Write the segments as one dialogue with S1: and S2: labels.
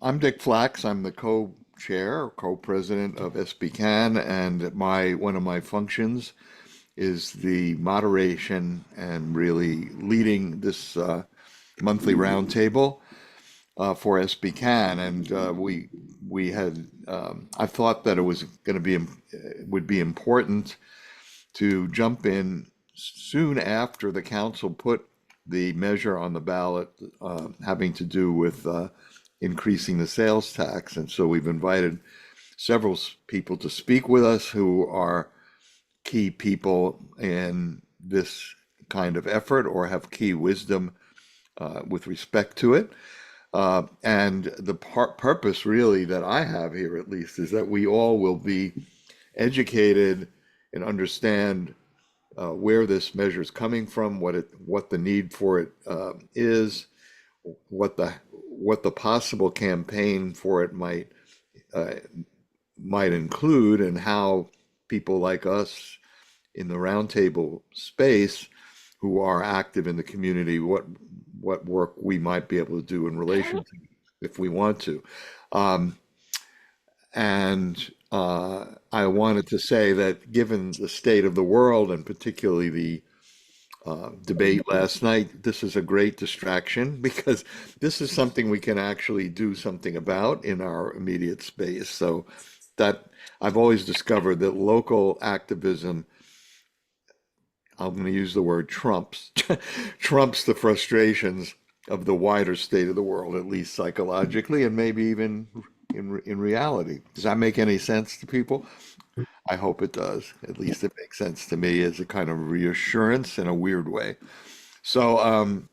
S1: I'm Dick Flax. I'm the co-chair, co-president of SBCAN, and my one of my functions is the moderation and really leading this monthly roundtable for SBCAN. And we had I thought that it was going to be would be important to jump in soon after the council put the measure on the ballot having to do with increasing the sales tax. And so we've invited several people to speak with us who are key people in this kind of effort or have key wisdom with respect to it. And the purpose really that I have here, at least, is that we all will be educated and understand where this measure is coming from, what the need for it is, what the possible campaign for it uh, might include, and how people like us in the roundtable space who are active in the community, what work we might be able to do in relation to if we want to. Um, and I wanted to say that given the state of the world and particularly the debate last night, this is a great distraction because this is something we can actually do something about in our immediate space. So that I've always discovered that local activism, I'm going to use the word trumps, trumps the frustrations of the wider state of the world, at least psychologically, and maybe even in reality. Does that make any sense to people? I hope it does. At least it makes sense to me as a kind of reassurance in a weird way. So,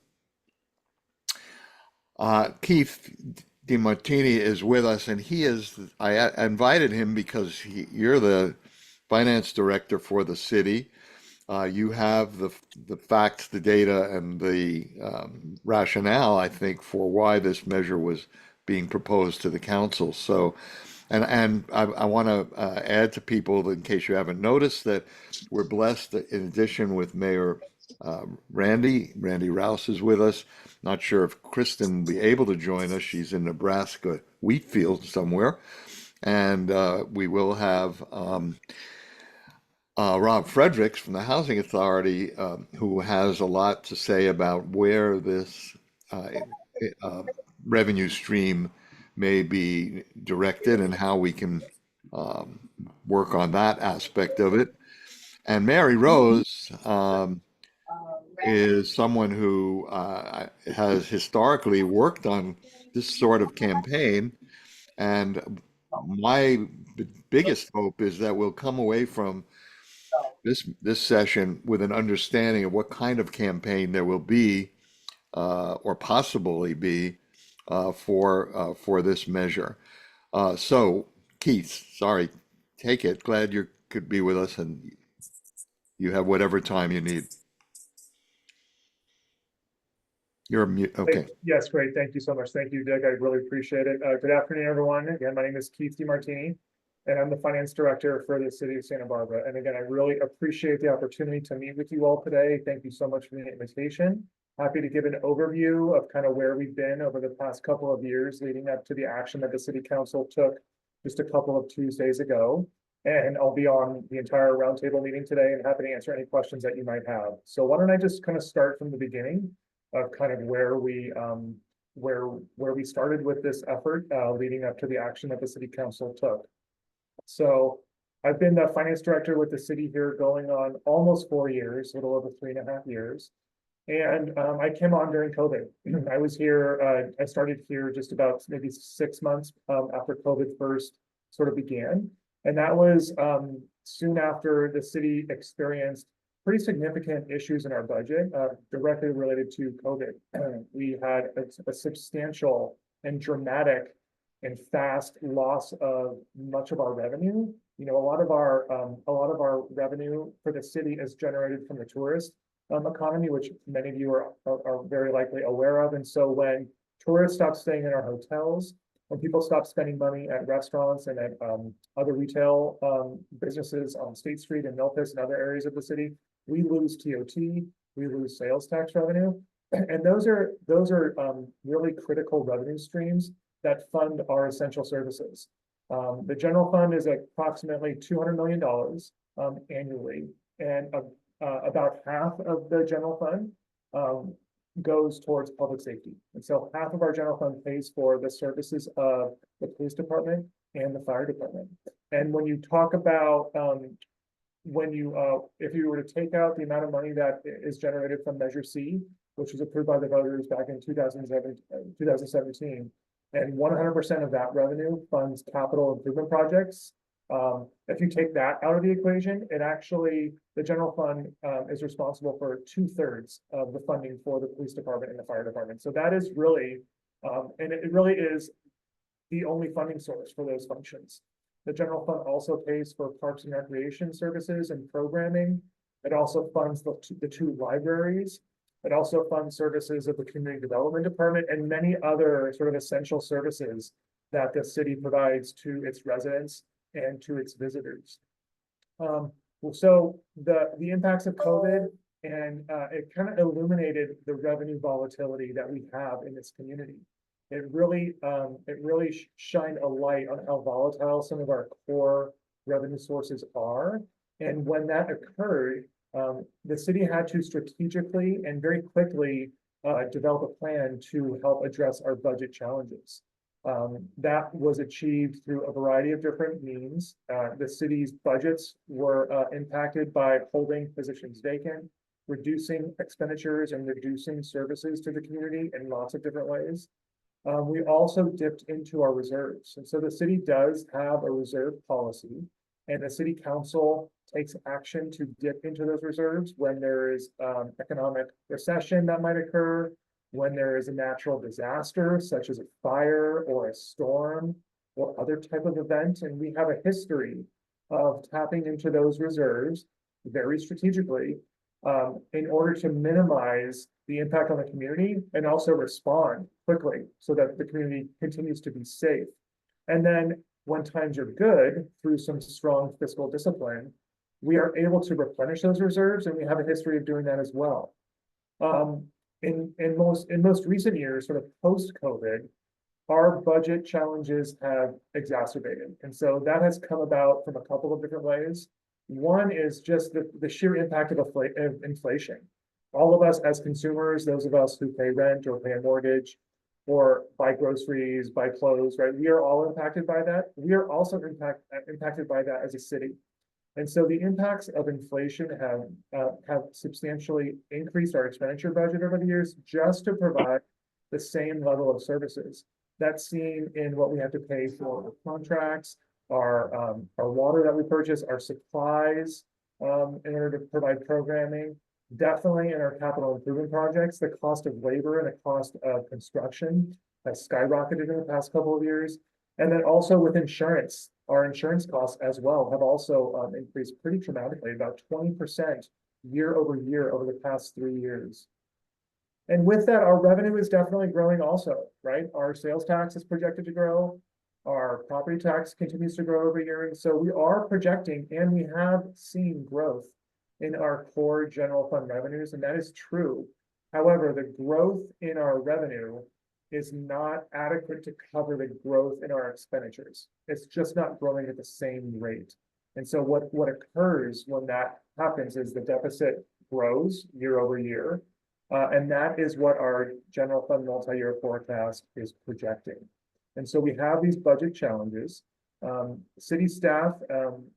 S1: Keith DeMarrtini is with us, and I invited him because you're the finance director for the city. You have the facts, the data, and the rationale, I think, for why this measure was being proposed to the council. So, and I want to add to people, in case you haven't noticed, that we're blessed, in addition, with Mayor Randy Rouse is with us. Not sure if Kristen will be able to join us. She's in Nebraska wheat field somewhere. And we will have Rob Fredericks from the Housing Authority, who has a lot to say about where this uh, uh, revenue stream may be directed and how we can um, work on that aspect of it. And Mary Rose is someone who has historically worked on this sort of campaign. And my biggest hope is that we'll come away from this session with an understanding of what kind of campaign there will be or possibly be for this measure. So, Keith, sorry, take it. Glad you could be with us, and you have whatever time you need. You're mute. Okay.
S2: Yes, great. Thank you so much. Thank you, Dick. I really appreciate it. Good afternoon, everyone. Again, my name is Keith DeMarrtini, and I'm the finance director for the city of Santa Barbara. And again, I really appreciate the opportunity to meet with you all today. Thank you so much for the invitation. Happy to give an overview of kind of where we've been over the past couple of years leading up to the action that the city council took just a couple of Tuesdays ago. And I'll be on the entire roundtable meeting today and happy to answer any questions that you might have. So why don't I just kind of start from the beginning of kind of where we started with this effort leading up to the action that the city council took. So I've been the finance director with the city here going on almost 4 years, a little over 3.5 years. And I came on during COVID. I was here, I started here just about maybe 6 months after COVID first sort of began. And that was soon after the city experienced pretty significant issues in our budget directly related to COVID. We had a substantial and dramatic and fast loss of much of our revenue. You know, a lot of our revenue for the city is generated from the tourist economy, which many of you are very likely aware of. And so when tourists stop staying in our hotels, when people stop spending money at restaurants and at other retail businesses on State Street and Milpas and other areas of the city, we lose TOT, we lose sales tax revenue. And those are really critical revenue streams that fund our essential services. The general fund is approximately $200 million annually, and about half of the general fund goes towards public safety. And so half of our general fund pays for the services of the police department and the fire department. And when you talk about if you were to take out the amount of money that is generated from Measure C, which was approved by the voters back in 2017, and 100% of that revenue funds capital improvement projects. If you take that out of the equation, the general fund is responsible for 2/3 of the funding for the police department and the fire department. So that is really, and it really is the only funding source for those functions. The general fund also pays for parks and recreation services and programming. It also funds the two libraries. It also funds services of the community development department and many other sort of essential services that the city provides to its residents and to its visitors. So the impacts of COVID, and it kind of illuminated the revenue volatility that we have in this community. It really shined a light on how volatile some of our core revenue sources are. And when that occurred, the city had to strategically and very quickly develop a plan to help address our budget challenges. That was achieved through a variety of different means. The city's budgets were impacted by holding positions vacant, reducing expenditures, and reducing services to the community in lots of different ways. We also dipped into our reserves. And so the city does have a reserve policy, and the city council takes action to dip into those reserves when there is economic recession that might occur, when there is a natural disaster, such as a fire or a storm or other type of event. And we have a history of tapping into those reserves very strategically in order to minimize the impact on the community and also respond quickly so that the community continues to be safe. And then when times are good, through some strong fiscal discipline, we are able to replenish those reserves, and we have a history of doing that as well. In most recent years, sort of post-COVID, our budget challenges have exacerbated. And so that has come about from a couple of different ways. One is just the sheer impact of inflation. All of us as consumers, those of us who pay rent or pay a mortgage or buy groceries, buy clothes, right? We are all impacted by that. We are also impacted by that as a city. And so the impacts of inflation have substantially increased our expenditure budget over the years just to provide the same level of services. That's seen in what we have to pay for contracts, our water that we purchase, our supplies in order to provide programming. Definitely in our capital improvement projects, the cost of labor and the cost of construction has skyrocketed in the past couple of years. And then also with insurance, our insurance costs as well have also increased pretty dramatically, about 20% year over year over the past 3 years. And with that, our revenue is definitely growing also, right? Our sales tax is projected to grow. Our property tax continues to grow every year. And so we are projecting, and we have seen growth in our core general fund revenues, and that is true. However, the growth in our revenue is not adequate to cover the growth in our expenditures. It's just not growing at the same rate. And so what occurs when that happens is the deficit grows year over year. And that is what our general fund multi-year forecast is projecting. And so we have these budget challenges. City staff,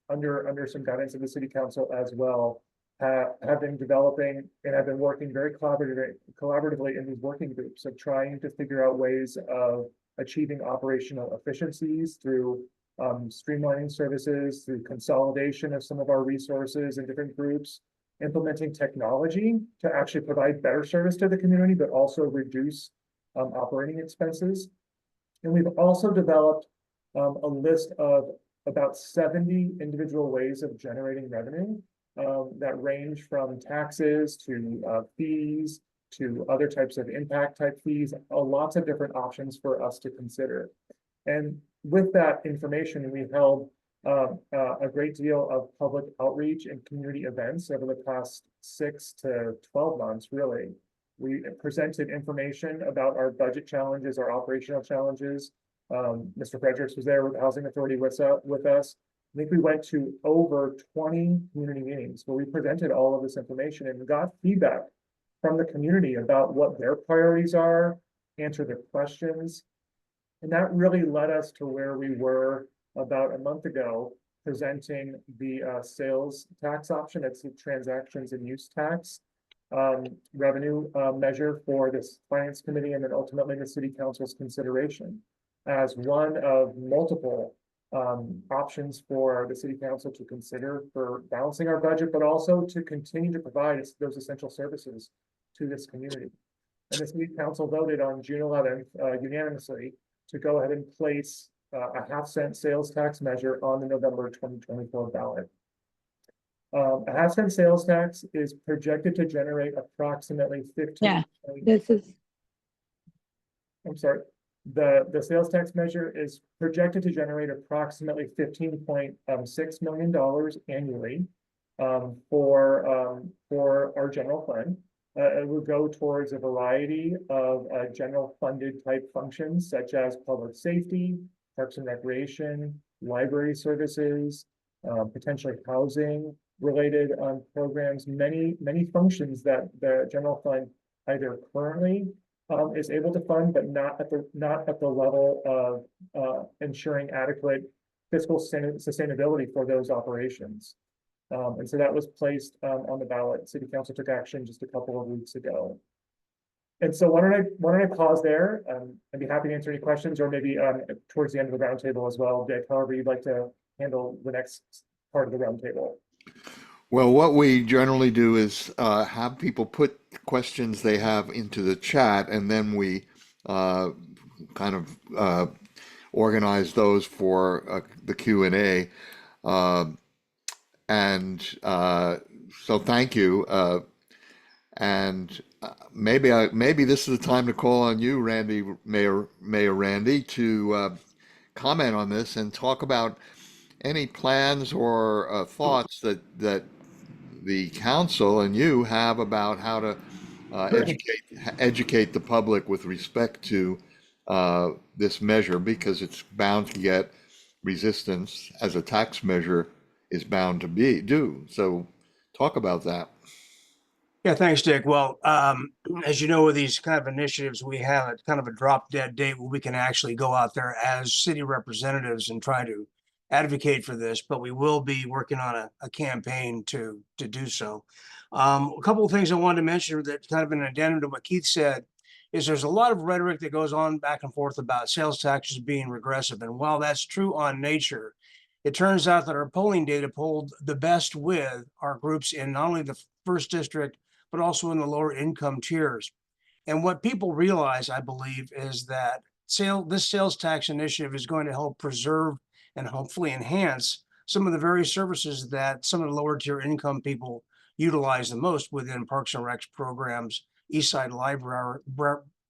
S2: under some guidance of the city council as well, have been developing and have been working very collaboratively in these working groups of trying to figure out ways of achieving operational efficiencies through streamlining services, through consolidation of some of our resources in different groups, implementing technology to actually provide better service to the community, but also reduce operating expenses. And we've also developed a list of about 70 individual ways of generating revenue that range from taxes to fees to other types of impact type fees, lots of different options for us to consider. And with that information, we held a great deal of public outreach and community events over the past 6 to 12 months, really, We presented information about our budget challenges, our operational challenges. Mr. Fredericks was there with the Housing Authority with us. I think we went to over 20 community meetings where we presented all of this information and got feedback from the community about what their priorities are, answer their questions. And that really led us to where we were about a month ago, presenting the sales tax option. It's the transactions and use tax revenue measure for this finance committee and then ultimately the city council's consideration as one of multiple options for the city council to consider for balancing our budget, but also to continue to provide those essential services to this community. And the city council voted on June 11th unanimously to go ahead and place a half-cent sales tax measure on the November 2024 ballot. A half-cent sales tax is projected to generate approximately 15.
S3: Yeah, this is.
S2: I'm sorry. The sales tax measure is projected to generate approximately $15.6 million annually for our general fund. It will go towards a variety of general funded type functions such as public safety, parks and recreation, library services, potentially housing related programs, many functions that the general fund either currently is able to fund, but not at the level of ensuring adequate fiscal sustainability for those operations. And so that was placed on the ballot. City Council took action just a couple of weeks ago. And so why don't I pause there? I'd be happy to answer any questions, or maybe towards the end of the roundtable as well, Dick, however you'd like to handle the next part of the roundtable.
S1: Well, what we generally do is have people put questions they have into the chat, and then we kind of organize those for the Q&A. So thank you. Maybe this is the time to call on you, Randy, Mayor Randy, to comment on this and talk about any plans or thoughts that the council and you have about how to educate the public with respect to this measure, because it's bound to get resistance as a tax measure is bound to do. So talk about that.
S4: Yeah, thanks, Dick. Well, as you know, with these kind of initiatives, we have a kind of a drop dead date where we can actually go out there as city representatives and try to advocate for this, but we will be working on a campaign to do so. A couple of things I wanted to mention that kind of an addendum to what Keith said is there's a lot of rhetoric that goes on back and forth about sales taxes being regressive. And while that's true on nature, it turns out that our polling data polled the best with our groups in not only the first district, but also in the lower income tiers. And what people realize, I believe, is that this sales tax initiative is going to help preserve and hopefully enhance some of the very services that some of the lower tier income people utilize the most within Parks and Recs programs, Eastside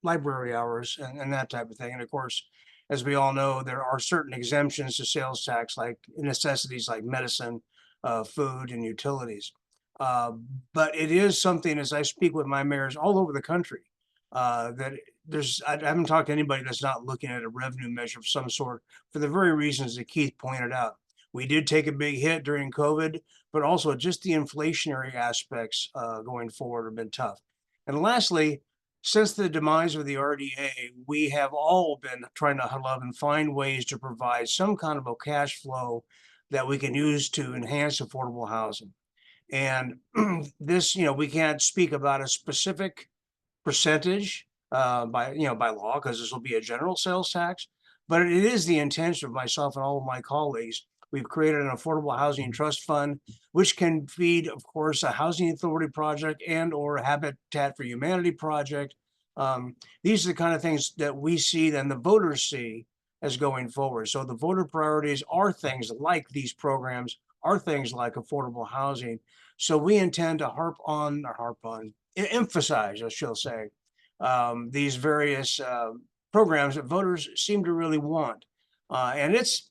S4: library hours, and that type of thing. And of course, as we all know, there are certain exemptions to sales tax, like necessities like medicine, food, and utilities. But it is something, as I speak with my mayors all over the country, that I haven't talked to anybody that's not looking at a revenue measure of some sort for the very reasons that Keith pointed out. We did take a big hit during COVID, but also just the inflationary aspects going forward have been tough. And lastly, since the demise of the RDA, we have all been trying to huddle up and find ways to provide some kind of a cash flow that we can use to enhance affordable housing. And this, we can't speak about a specific percentage by law, because this will be a general sales tax, but it is the intention of myself and all of my colleagues. We've created an affordable housing trust fund, which can feed, of course, a housing authority project and or a Habitat for Humanity project. These are the kind of things that we see and the voters see as going forward. So the voter priorities are things like these programs, are things like affordable housing. So we intend to emphasize, I shall say, these various programs that voters seem to really want. And it's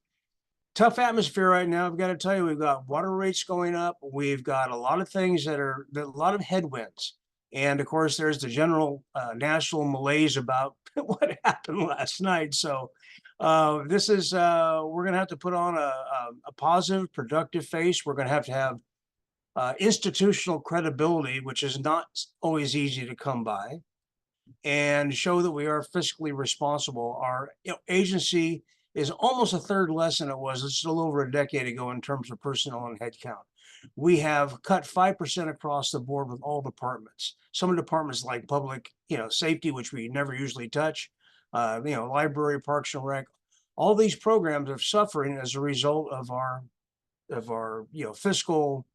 S4: tough atmosphere right now. I've got to tell you, we've got water rates going up. We've got a lot of things a lot of headwinds. And of course, there's the general national malaise about what happened last night. So this is, we're going to have to put on a positive, productive face. We're going to have institutional credibility, which is not always easy to come by, and show that we are fiscally responsible. Our agency is almost a third less than it was just a little over a decade ago in terms of personnel and headcount. We have cut 5% across the board with all departments. Some departments like public, safety, which we never usually touch, library, parks and rec. All these programs are suffering as a result of our fiscal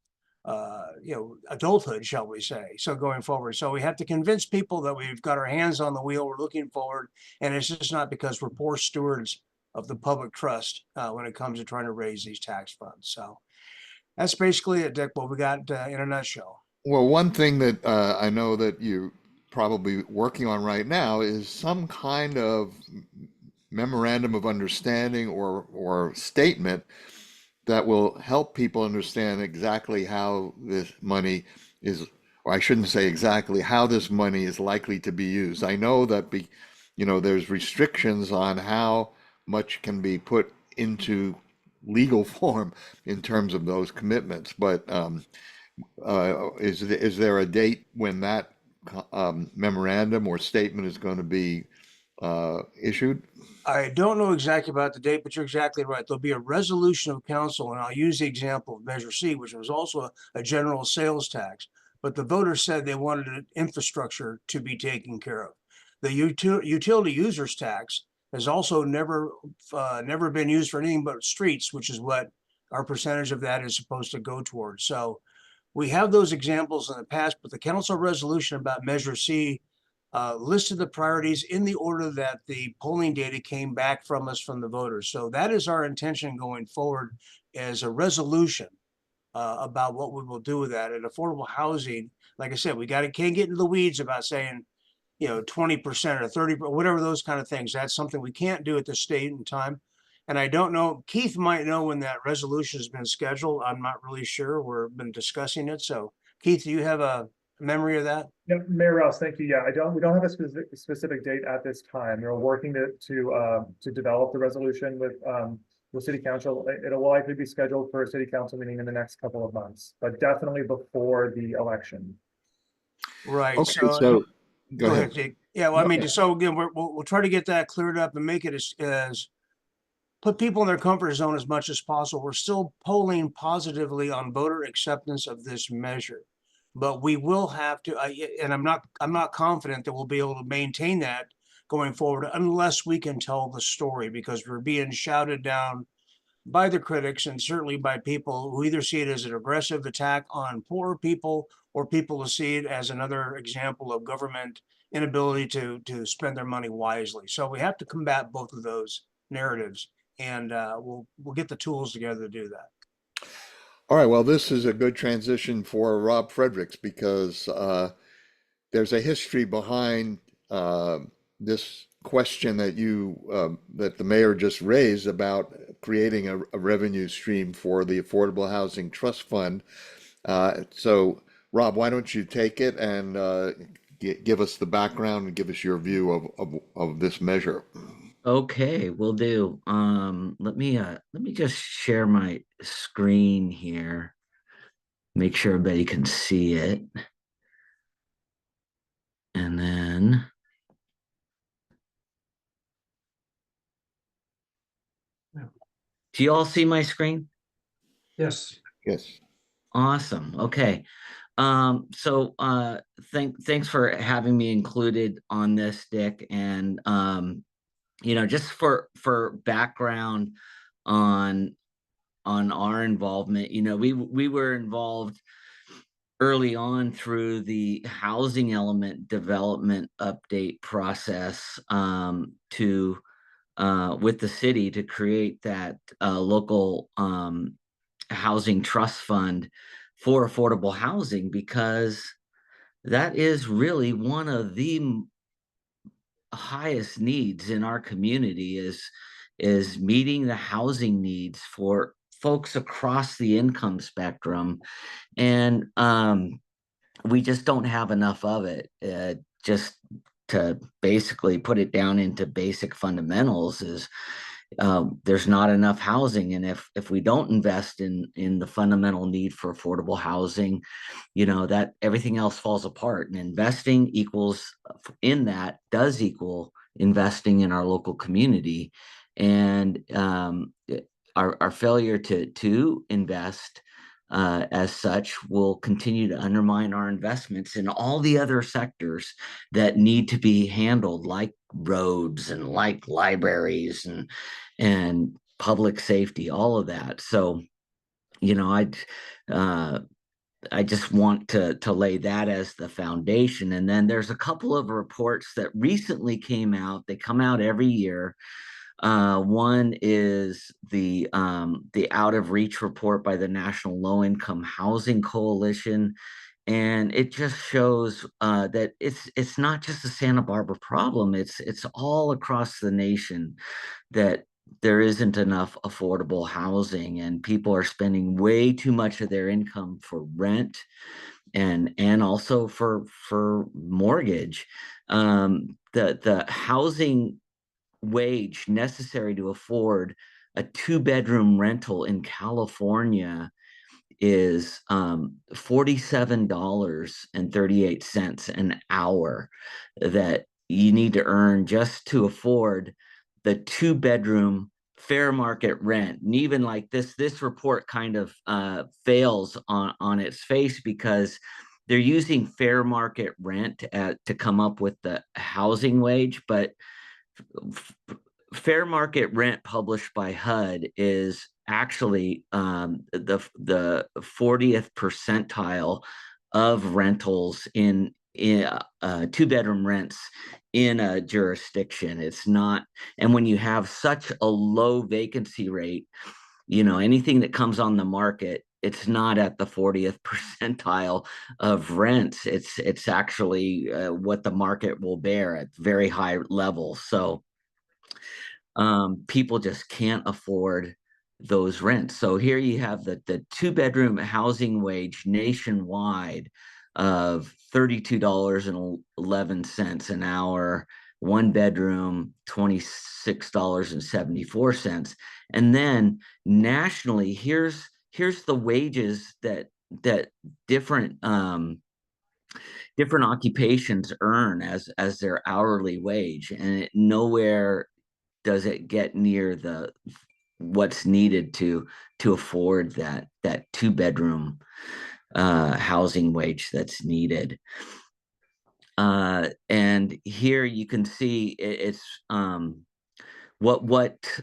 S4: adulthood, shall we say. So going forward, so we have to convince people that we've got our hands on the wheel, we're looking forward, and it's just not because we're poor stewards of the public trust when it comes to trying to raise these tax funds. So that's basically it, Dick, what we got in a nutshell.
S1: Well, one thing that I know that you're probably working on right now is some kind of memorandum of understanding or statement that will help people understand exactly how this money is, or I shouldn't say exactly how this money is likely to be used. I know that there's restrictions on how much can be put into legal form in terms of those commitments, but is there a date when that memorandum or statement is going to be issued?
S4: I don't know exactly about the date, but you're exactly right. There'll be a resolution of council, and I'll use the example of Measure C, which was also a general sales tax. But the voters said they wanted an infrastructure to be taken care of. The utility users tax has also never been used for anything but streets, which is what our percentage of that is supposed to go towards. So we have those examples in the past, but the council resolution about Measure C listed the priorities in the order that the polling data came back from us from the voters. So that is our intention going forward as a resolution about what we will do with that. And affordable housing, like I said, can't get into the weeds about saying, 20% or 30, whatever those kind of things. That's something we can't do at this state and time. And I don't know, Keith might know when that resolution has been scheduled. I'm not really sure. We've been discussing it. So Keith, do you have a memory of that?
S2: Yeah, Mayor Rouse, thank you. Yeah, we don't have a specific date at this time. We're working to develop the resolution with City Council. It will likely be scheduled for a City Council meeting in the next couple of months, but definitely before the election.
S4: Right.
S1: Okay, so go ahead.
S4: Jake. Yeah, well, I mean, so again, we'll try to get that cleared up and make it as put people in their comfort zone as much as possible. We're still polling positively on voter acceptance of this measure, but we will have to, and I'm not confident that we'll be able to maintain that going forward unless we can tell the story, because we're being shouted down by the critics and certainly by people who either see it as an aggressive attack on poor people or people who see it as another example of government inability to spend their money wisely. So we have to combat both of those narratives, and we'll get the tools together to do that.
S1: All right, well, this is a good transition for Rob Fredericks because there's a history behind this question that that the mayor just raised about creating a revenue stream for the Affordable Housing Trust Fund. So, Rob, why don't you take it and give us the background and give us your view of this measure?
S3: Okay, will do. Let me just share my screen here. Make sure everybody can see it. And then do you all see my screen?
S2: Yes.
S1: Yes.
S3: Awesome. Okay. So thanks for having me included on this, Dick. And just for background on our involvement, we were involved early on through the housing element development update process with the city to create that local housing trust fund for affordable housing, because that is really one of the highest needs in our community is meeting the housing needs for folks across the income spectrum. And we just don't have enough of it. Just to basically put it down into basic fundamentals is there's not enough housing, and if we don't invest in the fundamental need for affordable housing, that everything else falls apart. And investing equals in that does equal investing in our local community, and our failure to invest as such will continue to undermine our investments in all the other sectors that need to be handled, like roads and like libraries and public safety, all of that. So, I just want to lay that as the foundation. And then there's a couple of reports that recently came out. They come out every year. One is the Out of Reach report by the National Low Income Housing Coalition, and it just shows that it's not just a Santa Barbara problem. It's all across the nation that there isn't enough affordable housing, and people are spending way too much of their income for rent and also for mortgage. The housing wage necessary to afford a 2-bedroom rental in California is $47.38 an hour that you need to earn just to afford the 2-bedroom fair market rent. And even like this report kind of fails on its face, because they're using fair market rent to come up with the housing wage, but fair market rent published by HUD is actually the 40th percentile of rentals in 2-bedroom rents in a jurisdiction. It's not, and when you have such a low vacancy rate, anything that comes on the market, it's not at the 40th percentile of rents. It's actually what the market will bear at very high levels. So people just can't afford those rents. So here you have the 2-bedroom housing wage nationwide of $32.11 an hour, 1-bedroom $26.74. And then nationally, here's the wages that different different occupations earn as their hourly wage, and nowhere does it get near what's needed to afford that 2-bedroom housing wage that's needed. And here you can see it's what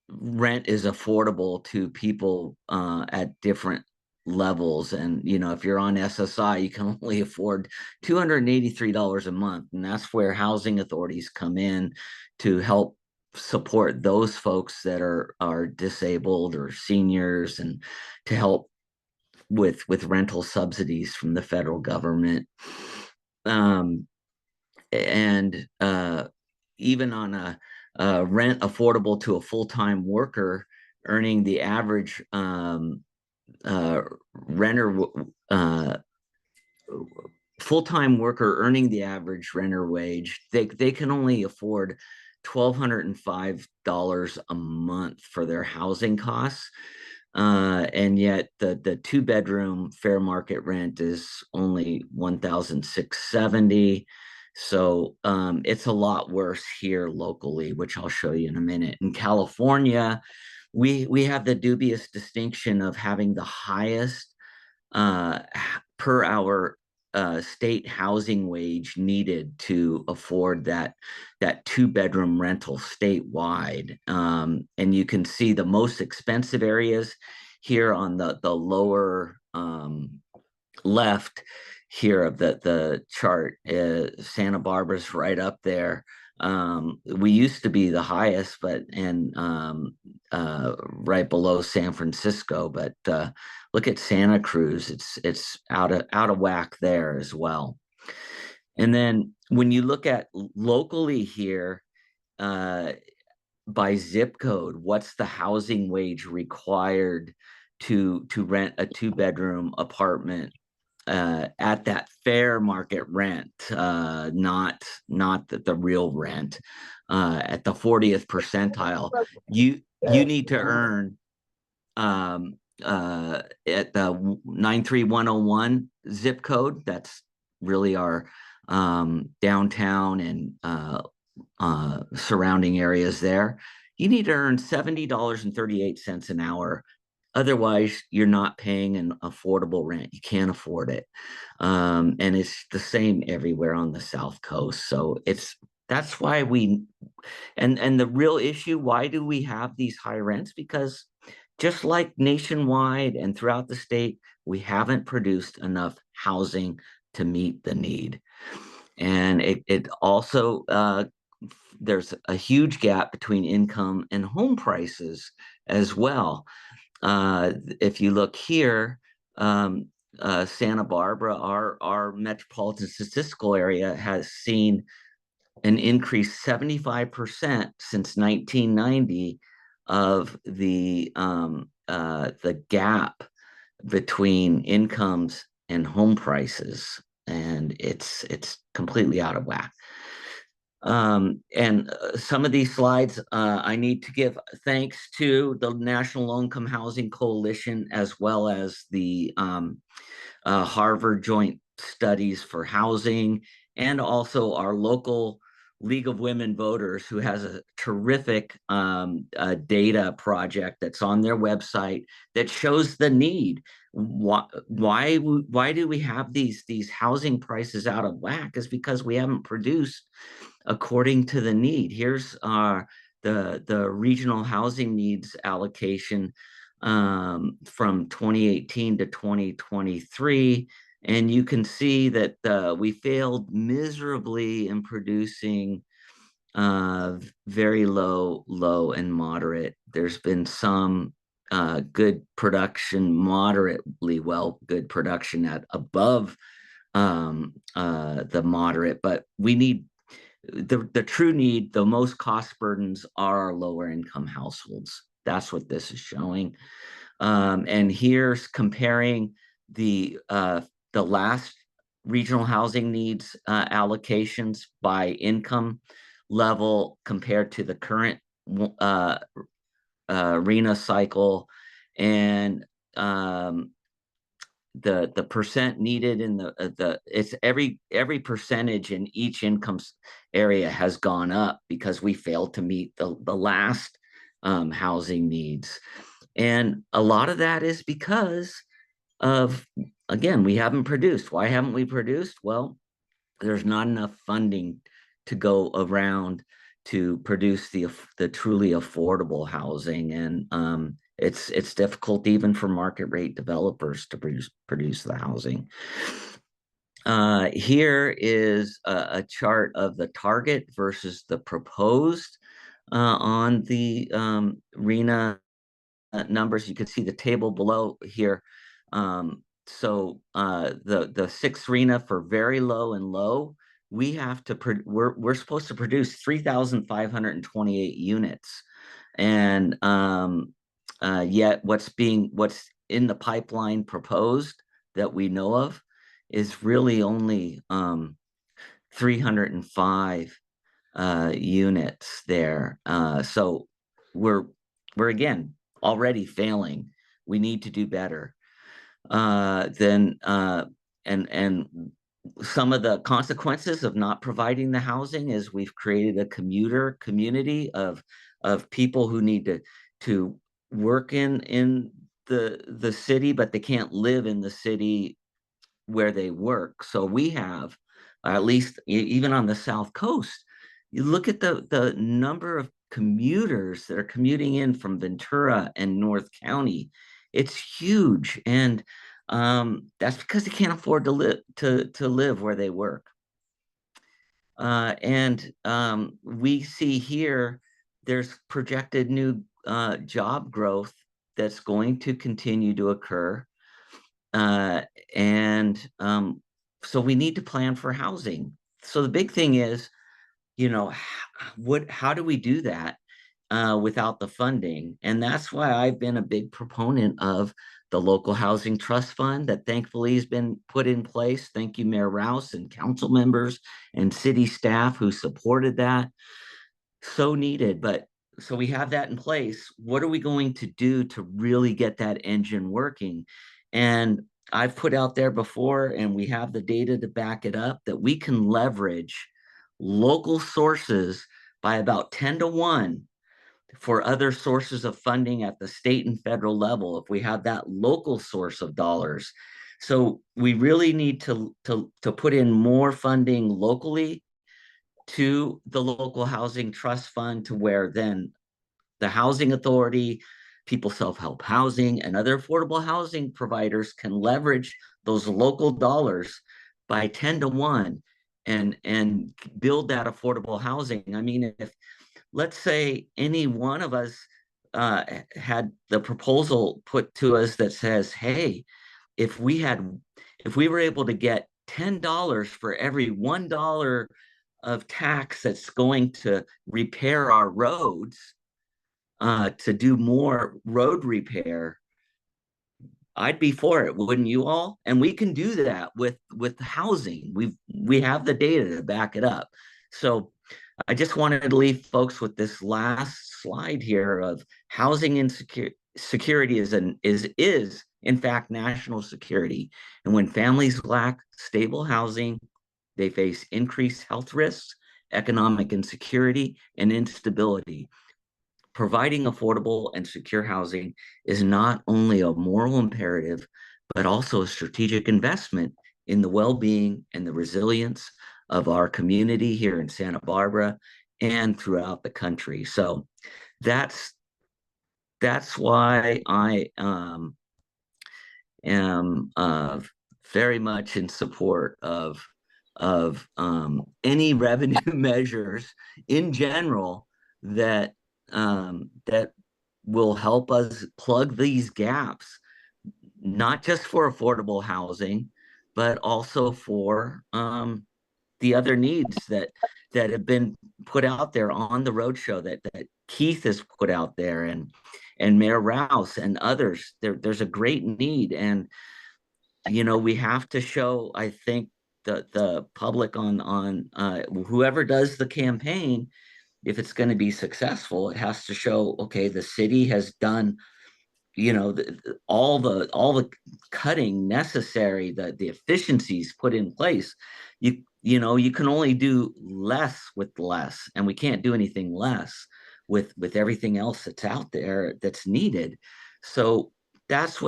S3: rent is affordable to people at different levels. And if you're on SSI, you can only afford $283 a month, and that's where housing authorities come in to help support those folks that are disabled or seniors, and to help with rental subsidies from the federal government. And even on a rent affordable to a full-time worker earning the average full-time worker earning the average renter wage, they can only afford $1,205 a month for their housing costs. And yet the 2-bedroom fair market rent is only $1,670. So it's a lot worse here locally, which I'll show you in a minute. In California, we have the dubious distinction of having the highest per hour state housing wage needed to afford that 2-bedroom rental statewide. And you can see the most expensive areas here on the lower left here of the chart. Santa Barbara's right up there. We used to be the highest, but right below San Francisco. But look at Santa Cruz; it's out of whack there as well. And then when you look at locally here, by zip code, what's the housing wage required to rent a 2-bedroom apartment at that fair market rent, not the real rent, at the 40th percentile. You need to earn at the 93101 zip code. That's really our downtown and surrounding areas there. You need to earn $70.38 an hour. Otherwise, you're not paying an affordable rent. You can't afford it. And it's the same everywhere on the South Coast. So that's why and the real issue, why do we have these high rents? Because just like nationwide and throughout the state, we haven't produced enough housing to meet the need. And it also, there's a huge gap between income and home prices as well. If you look here, Santa Barbara, our metropolitan statistical area, has seen an increase 75% since 1990 of the gap between incomes and home prices, and it's completely out of whack. And some of these slides, I need to give thanks to the National Low Income Housing Coalition, as well as the Harvard Joint Studies for Housing, and also our local League of Women Voters, who has a terrific data project that's on their website that shows the need. Why do we have these housing prices out of whack? Is because we haven't produced according to the need. Here's the regional housing needs allocation from 2018 to 2023. And you can see that we failed miserably in producing very low, and moderate. There's been some good production, moderately good production at above the moderate, but we need the true need. The most cost burdens are our lower income households. That's what this is showing. And here's comparing the last regional housing needs allocations by income level compared to the current RHNA cycle, and the percent needed in it's every percentage in each income area has gone up because we failed to meet the last housing needs. And a lot of that is because of, again, we haven't produced. Why haven't we produced? Well, there's not enough funding to go around to produce the truly affordable housing, and it's difficult even for market rate developers to produce the housing. Here is a chart of the target versus the proposed on the RHNA numbers. You can see the table below here. So the 6 RHNA for very low and low, we have to we're supposed to produce 3,528 units, and yet what's in the pipeline proposed that we know of is really only 305 units there. So we're again already failing. We need to do better. And some of the consequences of not providing the housing is we've created a commuter community of people who need to work in the city, but they can't live in the city where they work. So we have, at least even on the South Coast, you look at the number of commuters that are commuting in from Ventura and North County. It's huge, and that's because they can't afford to live where they work. And we see here there's projected new job growth that's going to continue to occur, and so we need to plan for housing. So the big thing is, how do we do that? without the funding. And that's why I've been a big proponent of the local housing trust fund that thankfully has been put in place. Thank you, Mayor Rouse and council members and city staff who supported that. So needed. But so we have that in place. What are we going to do to really get that engine working? And I've put out there before, and we have the data to back it up, that we can leverage local sources by about 10 to 1 for other sources of funding at the state and federal level if we have that local source of dollars. So we really need to put in more funding locally to the local housing trust fund, to where then the housing authority, people self-help housing, and other affordable housing providers can leverage those local dollars by 10 to 1 and build that affordable housing. I mean, if let's say any one of us had the proposal put to us that says, hey, if we were able to get $10 for every $1 of tax that's going to repair our roads, to do more road repair, I'd be for it, wouldn't you all? And we can do that with housing. We have the data to back it up. So I just wanted to leave folks with this last slide here of housing insecurity is in fact national security. And when families lack stable housing, they face increased health risks, economic insecurity, and instability. Providing affordable and secure housing is not only a moral imperative, but also a strategic investment in the well-being and the resilience of our community here in Santa Barbara and throughout the country. So that's why I am very much in support of any revenue measures in general that will help us plug these gaps, not just for affordable housing, but also for the other needs that have been put out there on the roadshow that Keith has put out there, and Mayor Rouse and others. There's a great need, and we have to show, I think, the public on whoever does the campaign, if it's going to be successful, it has to show, okay, the city has done, all the cutting necessary, the efficiencies put in place. You can only do less with less, and we can't do anything less with everything else that's out there that's needed. So that's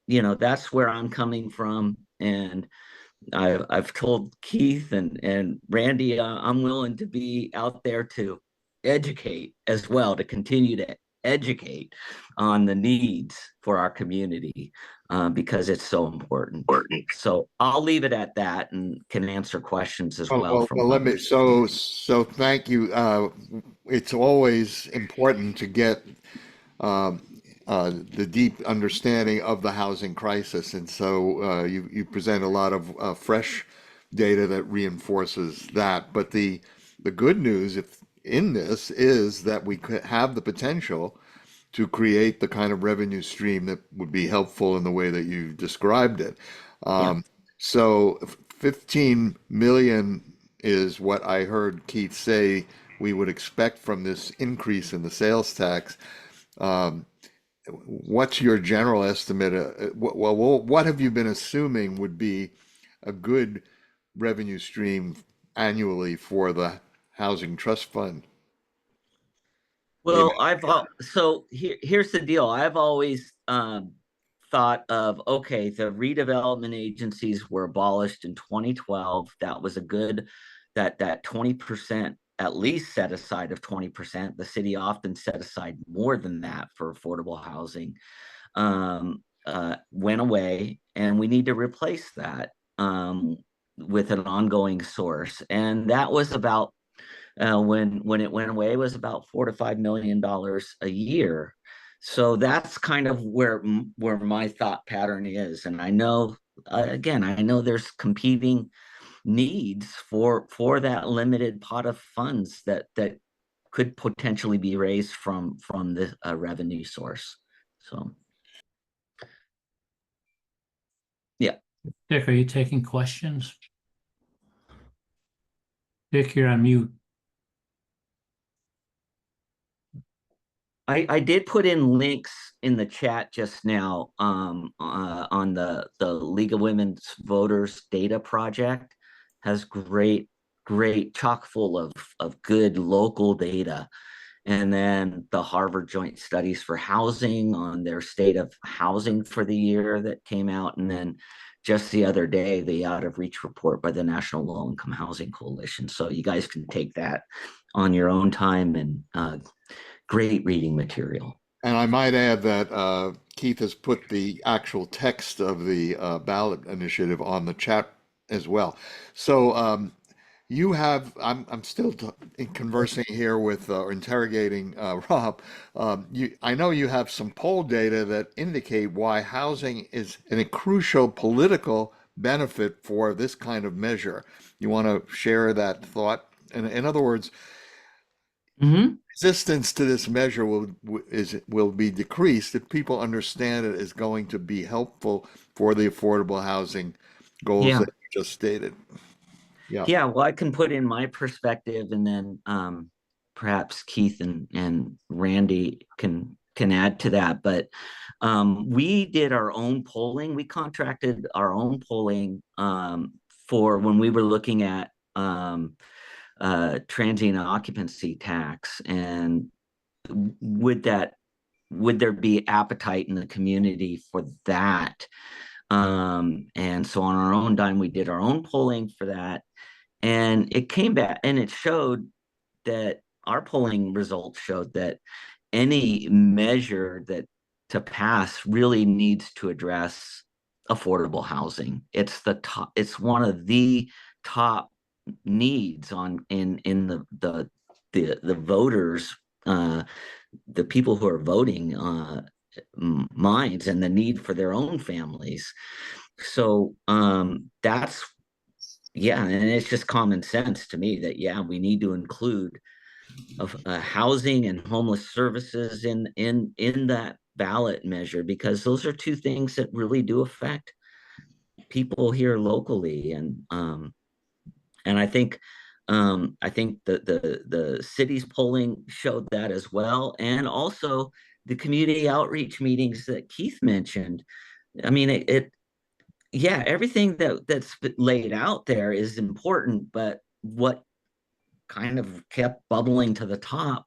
S3: that's where I'm coming from. And I've told Keith and Randy, I'm willing to be out there to educate as well, to continue to educate on the needs for our community, because it's so important. So I'll leave it at that and can answer questions as well.
S1: Let me, so thank you. It's always important to get the deep understanding of the housing crisis. And so you present a lot of fresh data that reinforces that. But the good news in this is that we could have the potential to create the kind of revenue stream that would be helpful in the way that you described it. So 15 million is what I heard Keith say we would expect from this increase in the sales tax. What's your general estimate? What have you been assuming would be a good revenue stream annually for the Housing Trust Fund?
S3: Well, here's the deal. I've always thought of, okay, the redevelopment agencies were abolished in 2012. That was a good, that 20% at least set aside of 20%. The city often set aside more than that for affordable housing. Went away, and we need to replace that with an ongoing source. And that was about when it went away, it was about $4 to $5 million a year. So that's kind of where my thought pattern is. And I know, again, I know there's competing needs for that limited pot of funds that could potentially be raised from the revenue source. So, yeah.
S5: Dick, are you taking questions? Dick, you're on mute.
S3: I did put in links in the chat just now on the League of Women's Voters data project. Has great chock full of good local data. And then the Harvard Joint Studies for Housing on their state of housing for the year that came out. And then just the other day, the Out of Reach report by the National Low Income Housing Coalition. So you guys can take that on your own time, and great reading material.
S1: And I might add that Keith has put the actual text of the ballot initiative on the chat as well. So you have, I'm still conversing here with or interrogating Rob. I know you have some poll data that indicate why housing is a crucial political benefit for this kind of measure. You want to share that thought? In other words, resistance to this measure will be decreased if people understand it is going to be helpful for the affordable housing goals that you just stated.
S3: Yeah, well, I can put in my perspective, and then perhaps Keith and Randy can add to that. But we did our own polling. We contracted our own polling for when we were looking at transient occupancy tax, and would there be appetite in the community for that? And so on our own dime, we did our own polling for that. And it came back, and it showed that our polling results showed that any measure that to pass really needs to address affordable housing. It's one of the top needs in the voters, the people who are voting minds, and the need for their own families. So that's and it's just common sense to me that we need to include housing and homeless services in that ballot measure, because those are two things that really do affect people here locally. And I think the city's polling showed that as well, and also the community outreach meetings that Keith mentioned. I mean, everything that's laid out there is important, but what kind of kept bubbling to the top,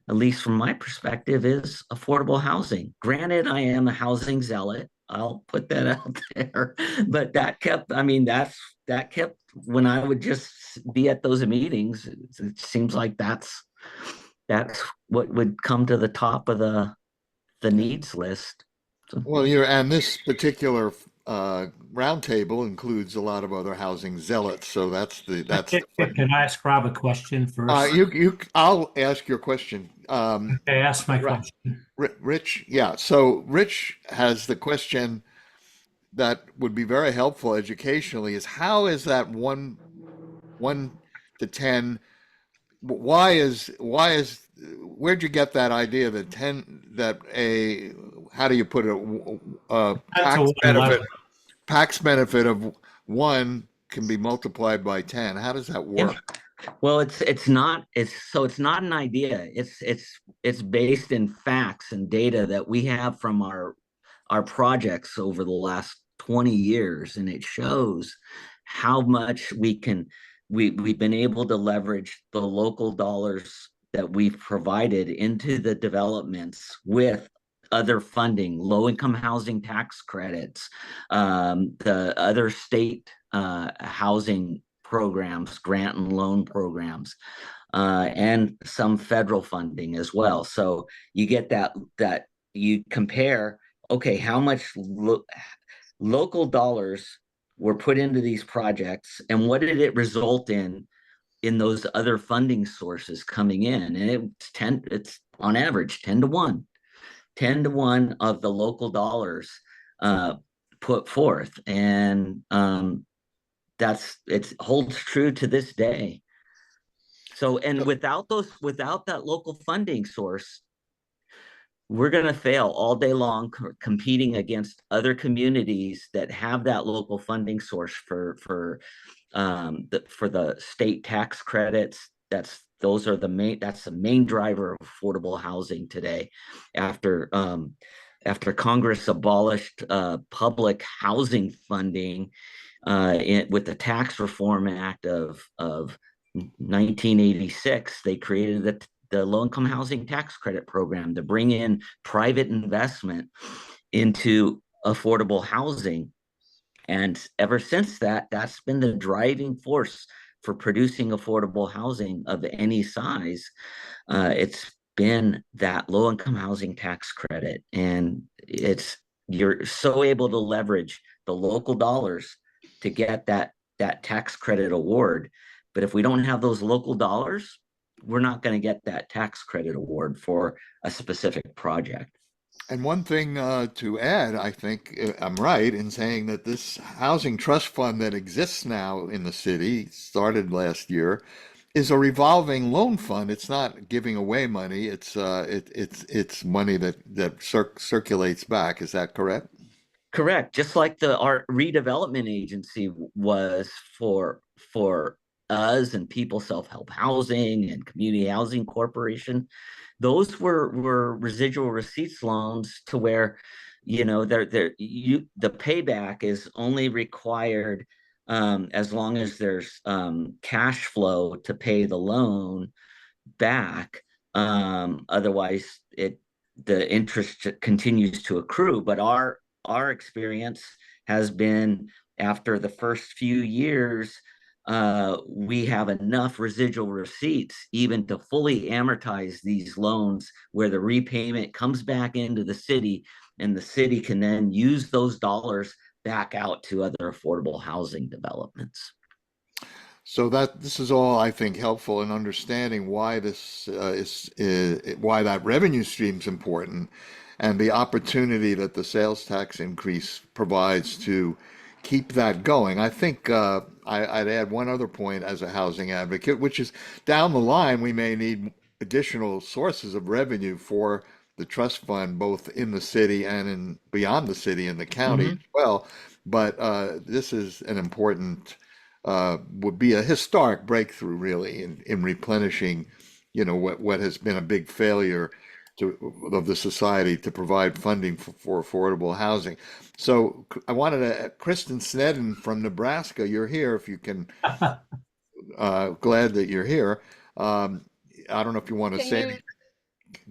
S3: at least from my perspective, is affordable housing. Granted, I am a housing zealot. I'll put that out there, but that kept when I would just be at those meetings. It seems like that's what would come to the top of the needs list. So.
S1: Well, and this particular roundtable includes a lot of other housing zealots, so
S5: Can I ask Rob a question first?
S1: I'll ask your question.
S5: Okay, ask my question.
S1: Rich, so Rich has the question that would be very helpful educationally: is how is that 1 to 10? Where'd you get that idea that 10 how do you put it, PAX benefit of 1 can be multiplied by 10? How does that work?
S3: Well, it's not an idea. It's based in facts and data that we have from our projects over the last 20 years, and it shows how much we've been able to leverage the local dollars that we've provided into the developments with other funding, low-income housing tax credits, the other state housing programs, grant and loan programs, and some federal funding as well. So you get that you compare, okay, how much local dollars were put into these projects, and what did it result in those other funding sources coming in? And it's on average 10 to 1. 10 to 1 of the local dollars put forth, and it holds true to this day. So, and without that local funding source, we're going to fail all day long competing against other communities that have that local funding source for the state tax credits. That's the main driver of affordable housing today. After Congress abolished public housing funding with the Tax Reform Act of 1986, they created the low-income housing tax credit program to bring in private investment into affordable housing. And ever since that's been the driving force for producing affordable housing of any size. It's been that low-income housing tax credit. And you're so able to leverage the local dollars to get that tax credit award. But if we don't have those local dollars, we're not going to get that tax credit award for a specific project.
S1: And one thing to add, I think I'm right in saying that this housing trust fund that exists now in the city, started last year, is a revolving loan fund. It's not giving away money. It's money that circulates back. Is that correct?
S3: Correct. Just like our redevelopment agency was for us and People Self-Help Housing and Community Housing Corporation, those were residual receipts loans to where, the payback is only required as long as there's cash flow to pay the loan back. Otherwise, the interest continues to accrue. But our experience has been, after the first few years, we have enough residual receipts even to fully amortize these loans, where the repayment comes back into the city, and the city can then use those dollars back out to other affordable housing developments.
S1: So this is all, I think, helpful in understanding why this why that revenue stream is important, and the opportunity that the sales tax increase provides to keep that going. I think I'd add one other point as a housing advocate, which is down the line we may need additional sources of revenue for the trust fund, both in the city and beyond the city in the county as well. But this is an important, would be a historic breakthrough, really, in replenishing, what has been a big failure of the society to provide funding for affordable housing. So I wanted to, Kristen Snedden from Nebraska, you're here. If you can, glad that you're here. I don't know if you want to say anything.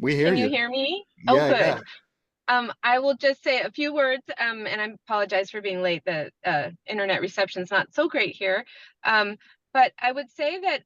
S1: We hear
S6: Can
S1: you.
S6: you hear me?
S1: Yeah,
S6: Oh, good.
S1: yeah.
S6: I will just say a few words, and I apologize for being late. The internet reception's not so great here. But I would say that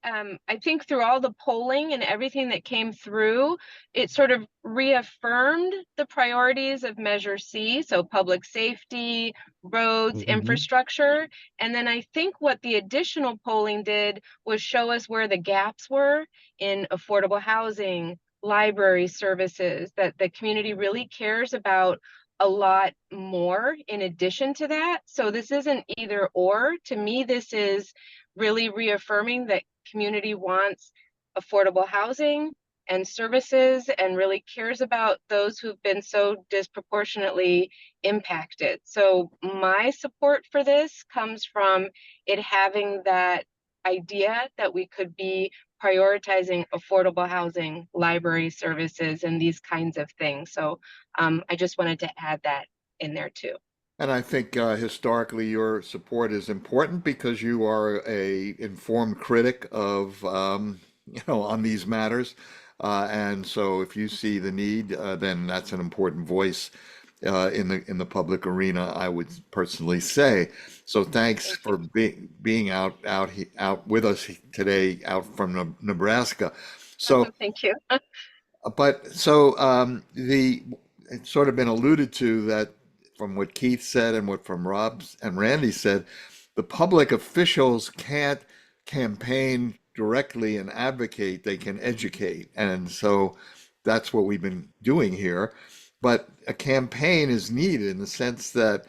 S6: I think through all the polling and everything that came through, it sort of reaffirmed the priorities of Measure C, so public safety, roads, infrastructure. And then I think what the additional polling did was show us where the gaps were in affordable housing, library services, that the community really cares about a lot more in addition to that. So this isn't either or. To me, this is really reaffirming that community wants affordable housing and services and really cares about those who've been so disproportionately impacted. So my support for this comes from it having that idea that we could be prioritizing affordable housing, library services, and these kinds of things. So I just wanted to add that in there too.
S1: And I think historically your support is important because you are a informed critic of, on these matters. And so if you see the need, then that's an important voice in the public arena, I would personally say. So thanks for being out with us today, out from Nebraska. So
S6: thank you.
S1: it's sort of been alluded to that from what Keith said and what from Rob and Randy said, the public officials can't campaign directly and advocate, they can educate. And so that's what we've been doing here. But a campaign is needed in the sense that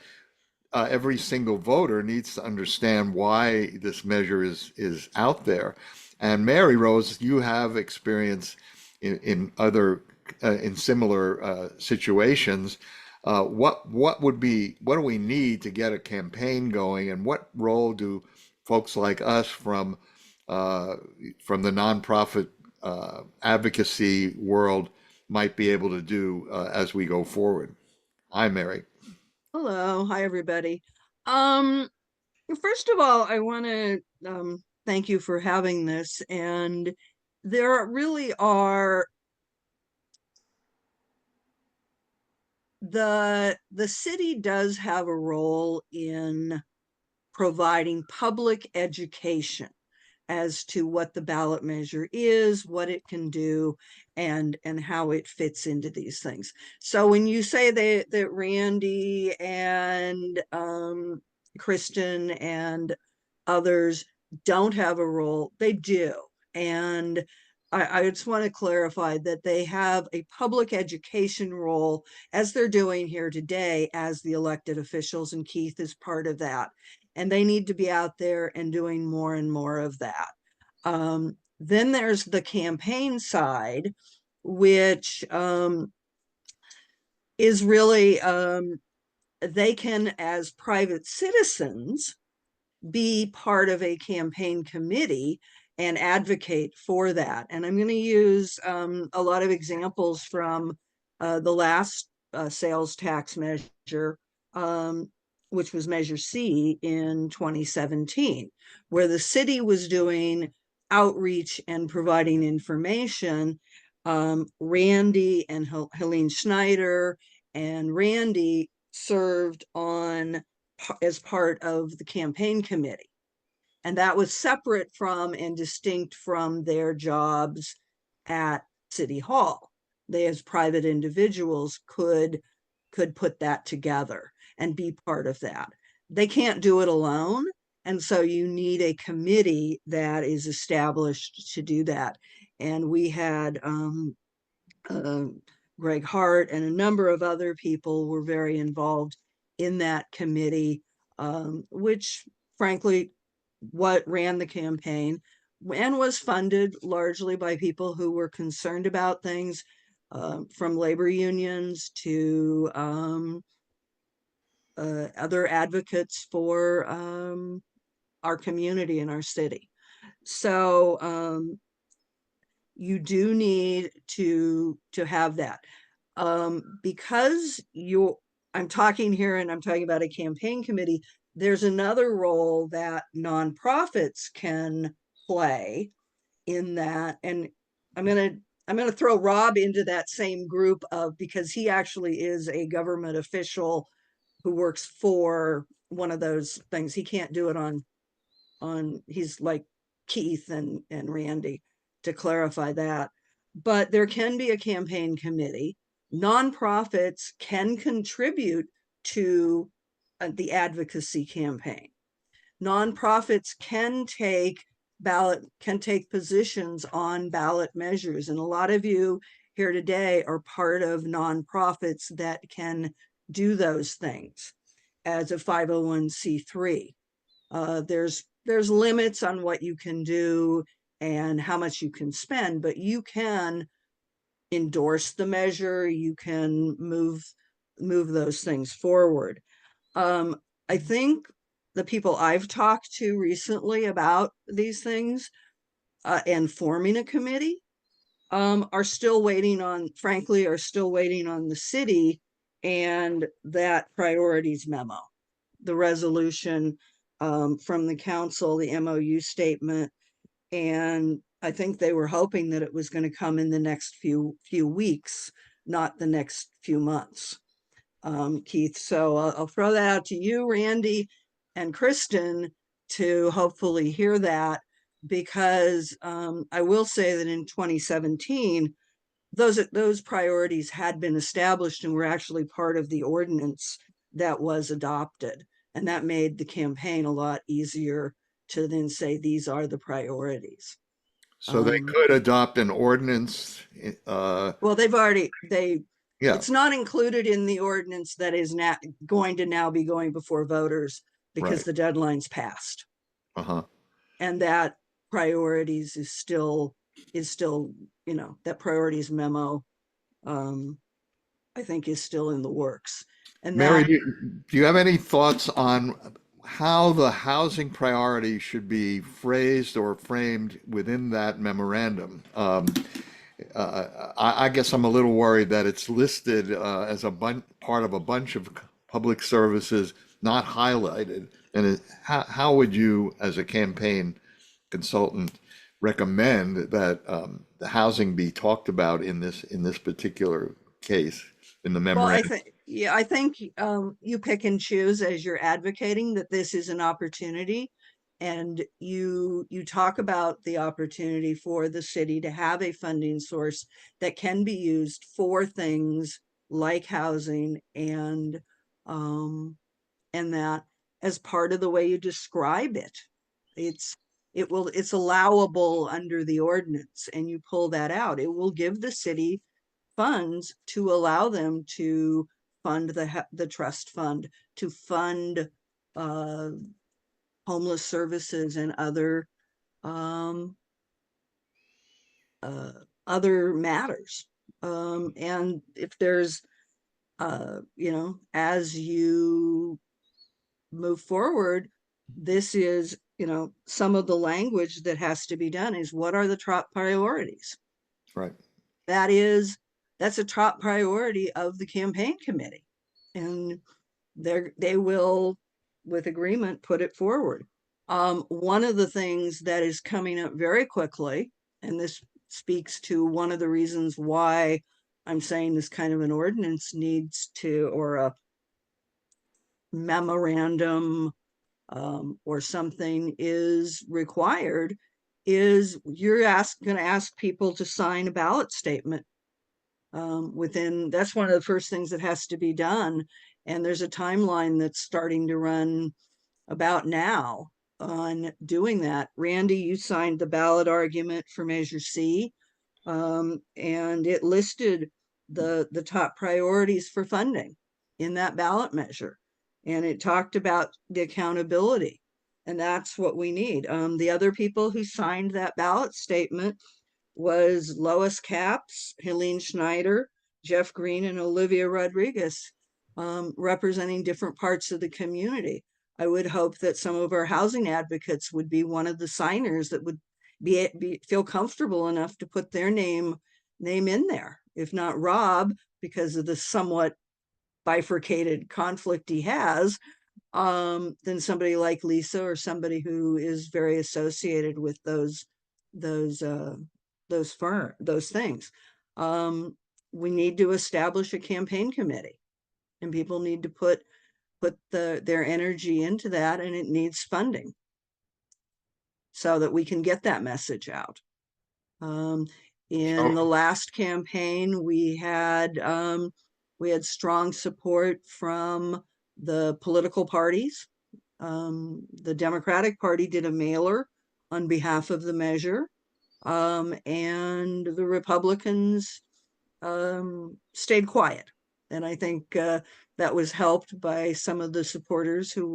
S1: every single voter needs to understand why this measure is out there. And Mary Rose, you have experience in other in similar situations. What do we need to get a campaign going, and what role do folks like us from the nonprofit advocacy world might be able to do as we go forward? Hi, Mary.
S7: Hello, hi everybody. Um, First of all, I want to thank you for having this. And there really are the city does have a role in providing public education as to what the ballot measure is, what it can do, and how it fits into these things. So when you say that Randy and Kristen and others don't have a role, they do. And I just want to clarify that they have a public education role, as they're doing here today, as the elected officials, and Keith is part of that. And they need to be out there and doing more and more of that. Then there's the campaign side, which is really, they can, as private citizens, be part of a campaign committee and advocate for that. And I'm going to use a lot of examples from the last sales tax measure, which was Measure C in 2017, where the city was doing outreach and providing information. Randy and Helene Schneider and Randy served on as part of the campaign committee. And that was separate from and distinct from their jobs at City Hall. They, as private individuals, could put that together and be part of that. They can't do it alone. And so you need a committee that is established to do that. And we had Greg Hart and a number of other people were very involved in that committee, which frankly, what ran the campaign and was funded largely by people who were concerned about things, from labor unions to other advocates for our community and our city. So you do need to have that. Because I'm talking here and I'm talking about a campaign committee, there's another role that nonprofits can play in that. And I'm gonna throw Rob into that same group because he actually is a government official who works for one of those things. He can't do it on he's like Keith and Randy, to clarify that. But there can be a campaign committee. Nonprofits can contribute to the advocacy campaign. Nonprofits can take positions on ballot measures. And a lot of you here today are part of nonprofits that can do those things as a 501c3. There's limits on what you can do and how much you can spend, but you can endorse the measure, you can move those things forward. I think the people I've talked to recently about these things and forming a committee are still waiting on the city and that priorities memo, the resolution from the council, the MOU statement. And I think they were hoping that it was going to come in the next few weeks, not the next few months, Keith. So I'll throw that out to you, Randy, and Kristen to hopefully hear that, because I will say that in 2017, those priorities had been established and were actually part of the ordinance that was adopted. And that made the campaign a lot easier to then say, these are the priorities.
S1: So they could adopt an ordinance.
S7: Well,
S1: Yeah,
S7: it's not included in the ordinance that is now going to be going before voters because
S1: right.
S7: the deadline's passed.
S1: Uh-huh.
S7: And that priorities is still, you know, that priorities memo, I think is still in the works. And
S1: Mary,
S7: that,
S1: do you have any thoughts on how the housing priority should be phrased or framed within that memorandum? I guess I'm a little worried that it's listed as a part of a bunch of public services not highlighted. And how would you, as a campaign consultant, recommend that the housing be talked about in this particular case in the
S7: well, I
S1: memorandum?
S7: think, yeah, I think you pick and choose as you're advocating that this is an opportunity. And you talk about the opportunity for the city to have a funding source that can be used for things like housing, and that as part of the way you describe it, it's allowable under the ordinance, and you pull that out. It will give the city funds to allow them to fund the trust fund, to fund homeless services and um, other matters. And if there's, you know, as you move forward, this is, you know, some of the language that has to be done is, what are the top priorities?
S1: Right.
S7: That's a top priority of the campaign committee. And they will, with agreement, put it forward. One of the things that is coming up very quickly, and this speaks to one of the reasons why I'm saying this kind of an ordinance needs to, or a memorandum or something is required, is you're going to ask people to sign a ballot statement that's one of the first things that has to be done. And there's a timeline that's starting to run about now on doing that. Randy, you signed the ballot argument for Measure C, and it listed the top priorities for funding in that ballot measure. And it talked about the accountability, and that's what we need. The other people who signed that ballot statement was Lois Capps, Helene Schneider, Jeff Green, and Olivia Rodriguez, representing different parts of the community. I would hope that some of our housing advocates would be one of the signers that would feel comfortable enough to put their name in there. If not Rob, because of the somewhat bifurcated conflict he has, then somebody like Lisa, or somebody who is very associated with those things. We need to establish a campaign committee, and people need to put their energy into that, and it needs funding so that we can get that message out. In the last campaign, we had strong support from the political parties. The Democratic Party did a mailer on behalf of the measure, and the Republicans stayed quiet. And I think that was helped by some of the supporters who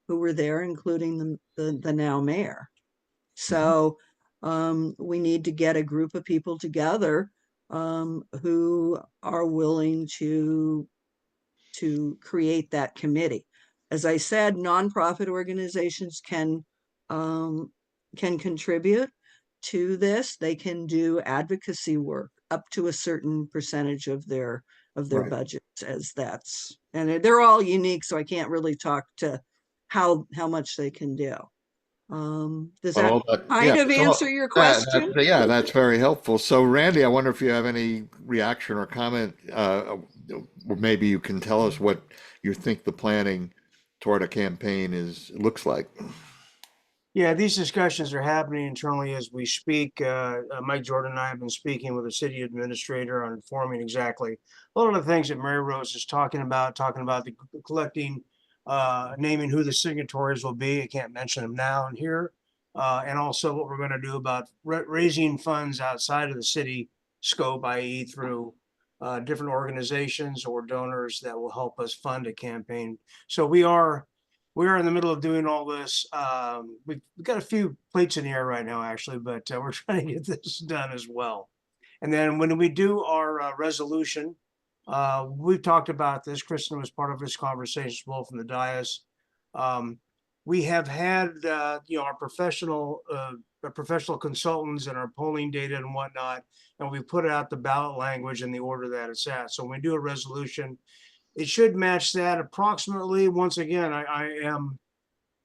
S7: were there, including the now mayor. So we need to get a group of people together who are willing to create that committee. As I said, nonprofit organizations can contribute to this. They can do advocacy work up to a certain percentage of their
S1: Right.
S7: budgets, and they're all unique, so I can't really talk to how much they can do. Does that
S1: Well,
S7: kind of
S1: so
S7: answer your question?
S1: that's very helpful. So, Randy, I wonder if you have any reaction or comment, or maybe you can tell us what you think the planning toward a campaign looks like.
S4: Yeah, these discussions are happening internally as we speak. Mike Jordan and I have been speaking with the city administrator on informing exactly a lot of the things that Mary Rose is talking about the collecting, naming who the signatories will be. I can't mention them now and here. And also what we're going to do about raising funds outside of the city scope, i.e. through different organizations or donors that will help us fund a campaign. So we are we're in the middle of doing all this. We've got a few plates in the air right now, actually, but we're trying to get this done as well. And then when we do our resolution, we've talked about this. Kristen was part of this conversation as well from the dais. We have had, our professional consultants and our polling data and whatnot, and we put out the ballot language in the order that it's at. So when we do a resolution, it should match that approximately. Once again, I am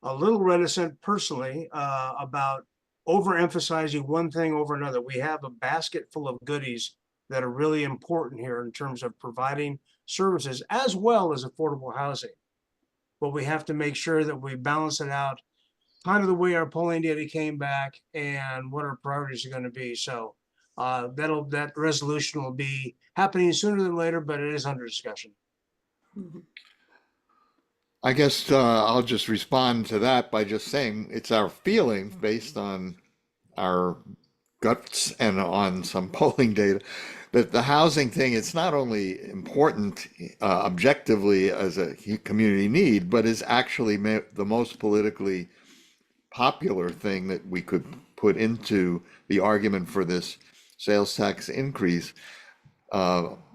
S4: a little reticent personally about overemphasizing one thing over another. We have a basket full of goodies that are really important here in terms of providing services as well as affordable housing. But we have to make sure that we balance it out, kind of the way our polling data came back and what our priorities are going to be. So that resolution will be happening sooner than later, but it is under discussion.
S7: Mhm.
S1: I guess I'll just respond to that by just saying it's our feeling based on our guts and on some polling data that the housing thing, it's not only important objectively as a community need, but is actually the most politically popular thing that we could put into the argument for this sales tax increase.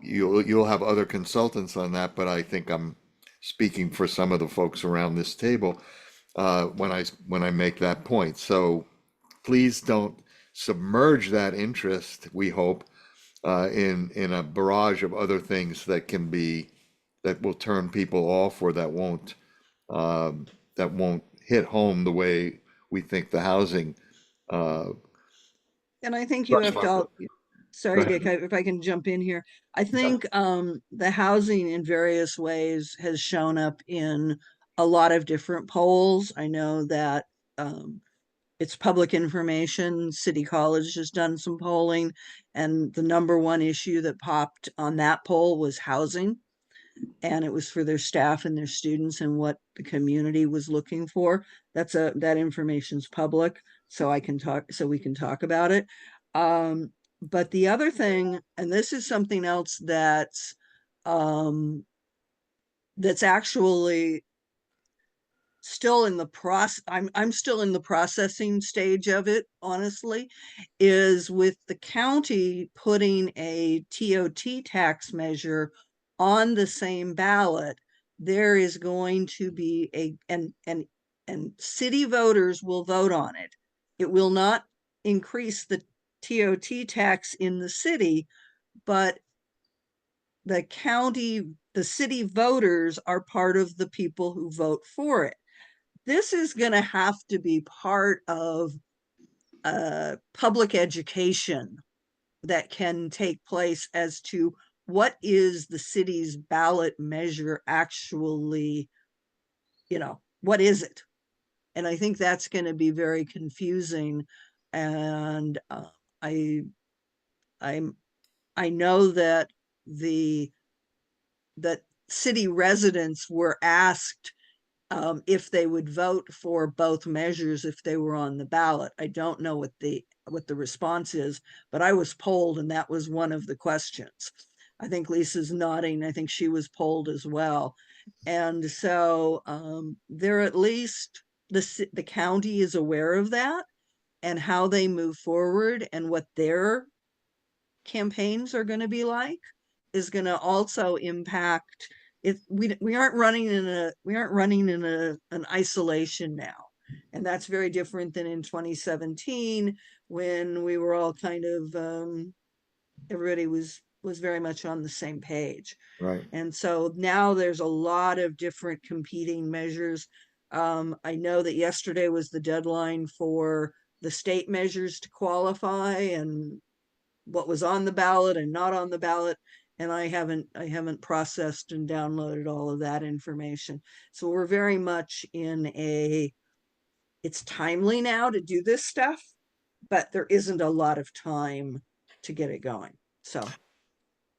S1: You'll have other consultants on that, but I think I'm speaking for some of the folks around this table when I make that point. So please don't submerge that interest, we hope, in a barrage of other things that will turn people off, or that won't hit home the way we think the housing.
S7: And I think you have to, sorry,
S1: Go ahead.
S7: Dick, if I can jump in here. I think the housing in various ways has shown up in a lot of different polls. I know that it's public information. City College has done some polling, and the number one issue that popped on that poll was housing. And it was for their staff and their students and what the community was looking for. That information's public, so we can talk about it. But the other thing, and this is something else that's actually still in the process, I'm still in the processing stage of it, honestly, is with the county putting a TOT tax measure on the same ballot. There is going to be and city voters will vote on it. It will not increase the TOT tax in the city, but the city voters are part of the people who vote for it. This is going to have to be part of public education that can take place as to what is the city's ballot measure actually, what is it? And I think that's going to be very confusing. And I know that that city residents were asked if they would vote for both measures if they were on the ballot. I don't know what the response is, but I was polled, and that was one of the questions. I think Lisa's nodding. I think she was polled as well. And so they're at least, the county is aware of that and how they move forward, and what their campaigns are going to be like is going to also impact. We aren't running in an isolation now, and that's very different than in 2017 when we were all kind of everybody was very much on the same page.
S1: Right.
S7: And so now there's a lot of different competing measures. I know that yesterday was the deadline for the state measures to qualify, and what was on the ballot and not on the ballot. And I haven't processed and downloaded all of that information. So we're very much in it's timely now to do this stuff, but there isn't a lot of time to get it going. So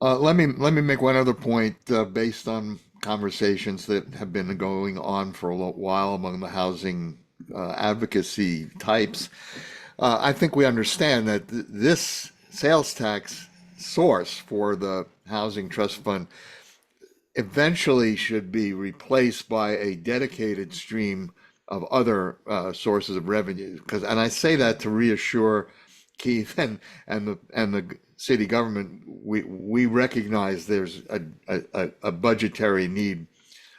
S1: Let me make one other point based on conversations that have been going on for a while among the housing advocacy types. I think we understand that this sales tax source for the Housing Trust Fund eventually should be replaced by a dedicated stream of other sources of revenue. Because, and I say that to reassure Keith and the city government, we recognize there's a budgetary need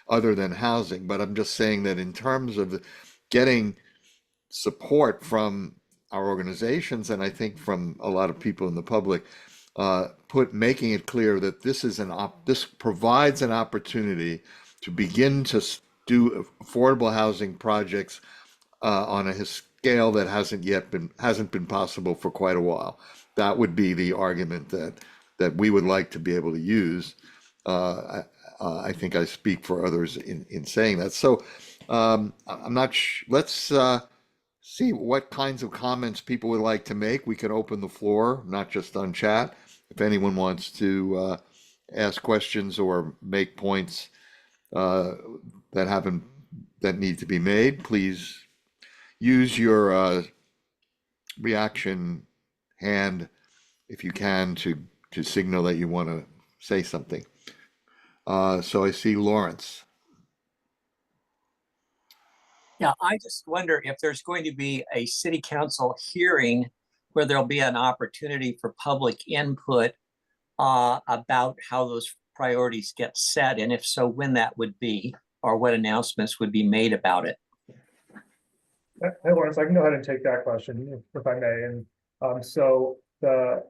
S1: other than housing, but I'm just saying that in terms of getting support from our organizations, and I think from a lot of people in the public, making it clear that this provides an opportunity to begin to do affordable housing projects on a scale that hasn't been possible for quite a while. That would be the argument that we would like to be able to use. I think I speak for others in saying that. So I'm not. Let's see what kinds of comments people would like to make. We can open the floor, not just on chat. If anyone wants to ask questions or make points that need to be made, please use your reaction hand if you can to signal that you want to say something. So I see Lawrence.
S8: Yeah, I just wonder if there's going to be a city council hearing where there'll be an opportunity for public input about how those priorities get set, and if so, when that would be, or what announcements would be made about it.
S2: Hi, Lawrence, I can go ahead and take that question if I may. And so the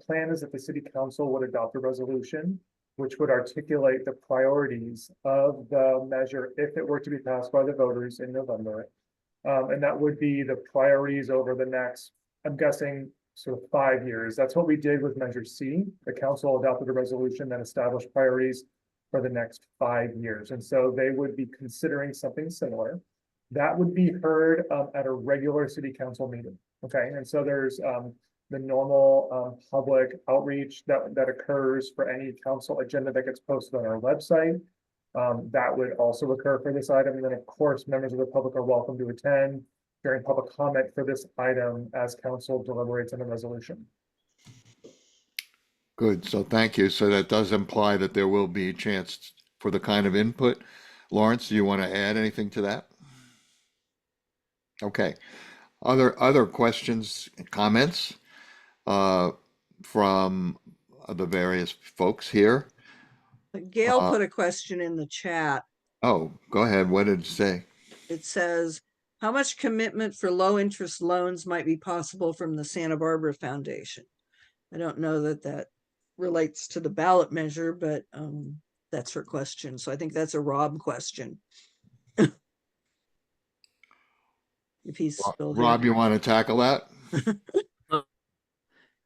S2: plan is that the city council would adopt a resolution which would articulate the priorities of the measure if it were to be passed by the voters in November. And that would be the priorities over the next, I'm guessing, sort of 5 years. That's what we did with Measure C. The council adopted a resolution that established priorities for the next 5 years. And so they would be considering something similar. That would be heard at a regular city council meeting. Okay, and so there's the normal public outreach that occurs for any council agenda that gets posted on our website. That would also occur for this item. And then, of course, members of the public are welcome to attend during public comment for this item as council deliberates on the resolution.
S1: Good. So thank you. So that does imply that there will be a chance for the kind of input. Lawrence, do you want to add anything to that? Okay. Other questions, comments from the various folks here?
S7: Gail put a question in the chat.
S1: Oh, go ahead. What did it say?
S7: It says, how much commitment for low interest loans might be possible from the Santa Barbara Foundation? I don't know that relates to the ballot measure, but that's her question. So I think that's a Rob question. If he's still there.
S1: Rob, you want to tackle that?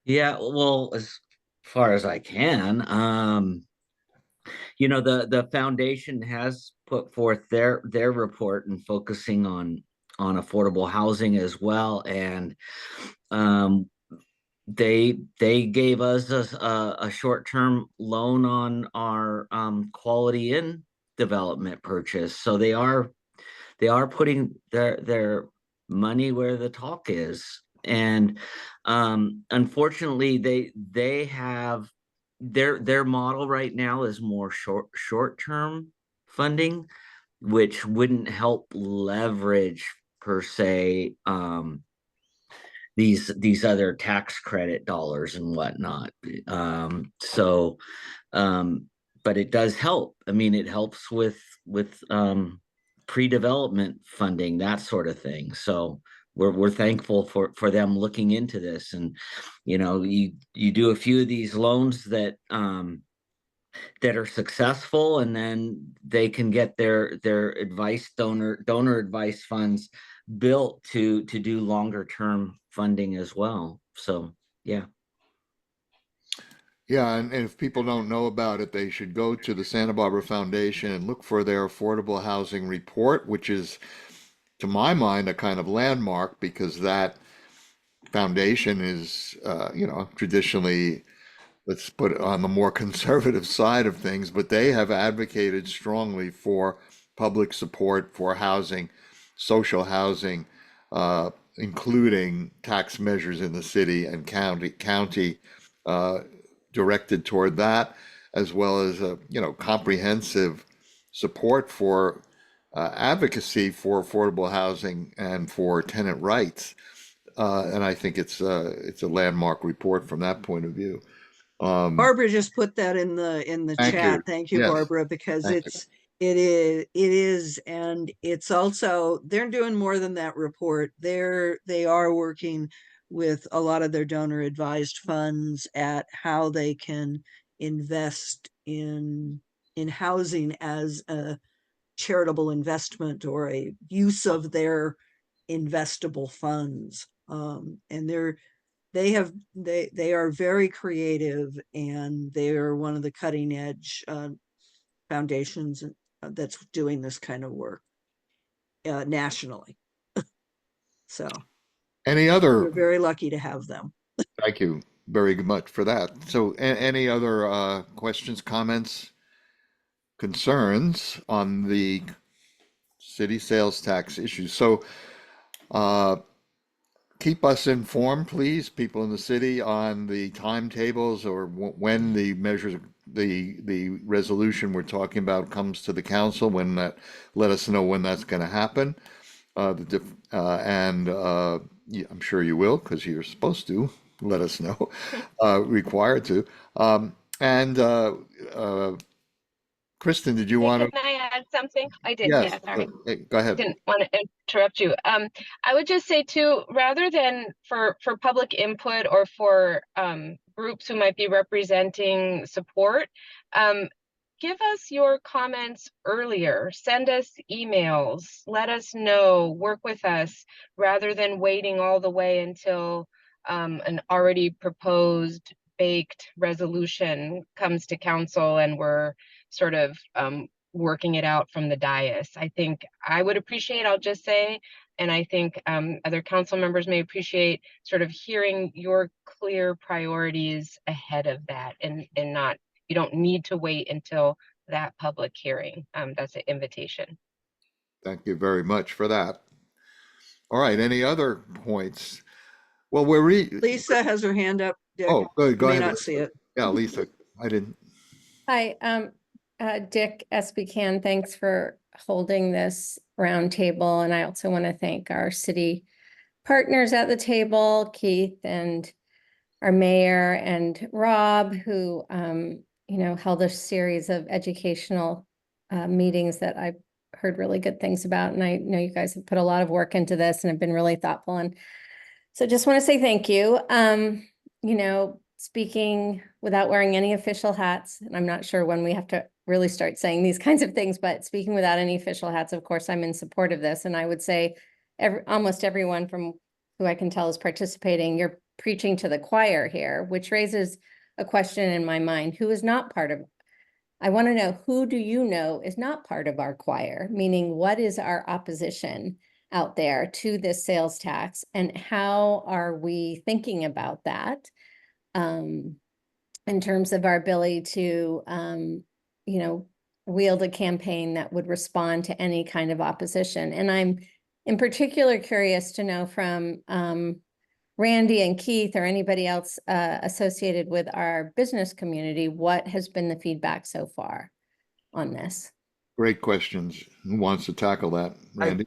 S3: Yeah, well, as far as I can, the foundation has put forth their report and focusing on affordable housing as well, and they gave us a short-term loan on our Quality Inn development purchase. So they are putting their money where the talk is. And unfortunately, they have their model right now is more short-term funding, which wouldn't help leverage per se these other tax credit dollars and whatnot. But it does help. I mean, it helps with pre-development funding, that sort of thing. So we're thankful for them looking into this. And you do a few of these loans that are successful, and then they can get their donor advice funds built to do longer term funding as well. So yeah.
S1: Yeah, and if people don't know about it, they should go to the Santa Barbara Foundation and look for their affordable housing report, which is, to my mind, a kind of landmark, because that foundation is, traditionally, let's put it on the more conservative side of things, but they have advocated strongly for public support for housing, social housing, including tax measures in the city and county directed toward that. as well as comprehensive support for advocacy for affordable housing and for tenant rights. And I think it's a landmark report from that point of view.
S7: Barbara just put that in the
S1: Thank
S7: chat.
S1: you.
S7: Thank you,
S1: Yes.
S7: Barbara, because
S1: Thank you.
S7: it is, and it's also, they're doing more than that report. They are working with a lot of their donor advised funds at how they can invest in housing as a charitable investment or a use of their investable funds. And they are very creative, and they are one of the cutting edge foundations that's doing this kind of work nationally. So
S1: Any
S7: we're
S1: other?
S7: very lucky to have them.
S1: Thank you very much for that. So, any other questions, comments, concerns on the city sales tax issue? So, keep us informed, please, people in the city, on the timetables or when the measures, the resolution we're talking about comes to the council. When that, let us know when that's going to happen. I'm sure you will, because you're supposed to let us know, required to. Kristen, did you want to?
S6: Can I add something? I did,
S1: Yes,
S6: yeah, sorry.
S1: go ahead.
S6: Didn't want to interrupt you. I would just say too, rather than for public input or for groups who might be representing support, give us your comments earlier. Send us emails. Let us know. Work with us rather than waiting all the way until an already proposed baked resolution comes to council and we're sort of working it out from the dais. I think I would appreciate, I'll just say, and I think other council members may appreciate sort of hearing your clear priorities ahead of that, and not, you don't need to wait until that public hearing. That's an invitation.
S1: Thank you very much for that. All right, any other points? Well,
S7: Lisa has her hand up. Dick.
S1: Oh, go
S7: You may
S1: ahead.
S7: not see it.
S1: Yeah, Lisa, I didn't.
S9: Hi, Dick, SBCAN, thanks for holding this roundtable. And I also want to thank our city partners at the table, Keith and our mayor and Rob, who, held a series of educational meetings that I've heard really good things about. And I know you guys have put a lot of work into this and have been really thoughtful. And so just want to say thank you. Speaking without wearing any official hats, and I'm not sure when we have to really start saying these kinds of things, but speaking without any official hats, of course, I'm in support of this. And I would say almost everyone from who I can tell is participating, you're preaching to the choir here, which raises a question in my mind. Who is not part of, I want to know, who do you know is not part of our choir? Meaning, what is our opposition out there to this sales tax, and how are we thinking about that in terms of our ability to, wield a campaign that would respond to any kind of opposition? And I'm in particular curious to know from Randy and Keith or anybody else associated with our business community, what has been the feedback so far on this?
S1: Great questions. Who wants to tackle that, Randy?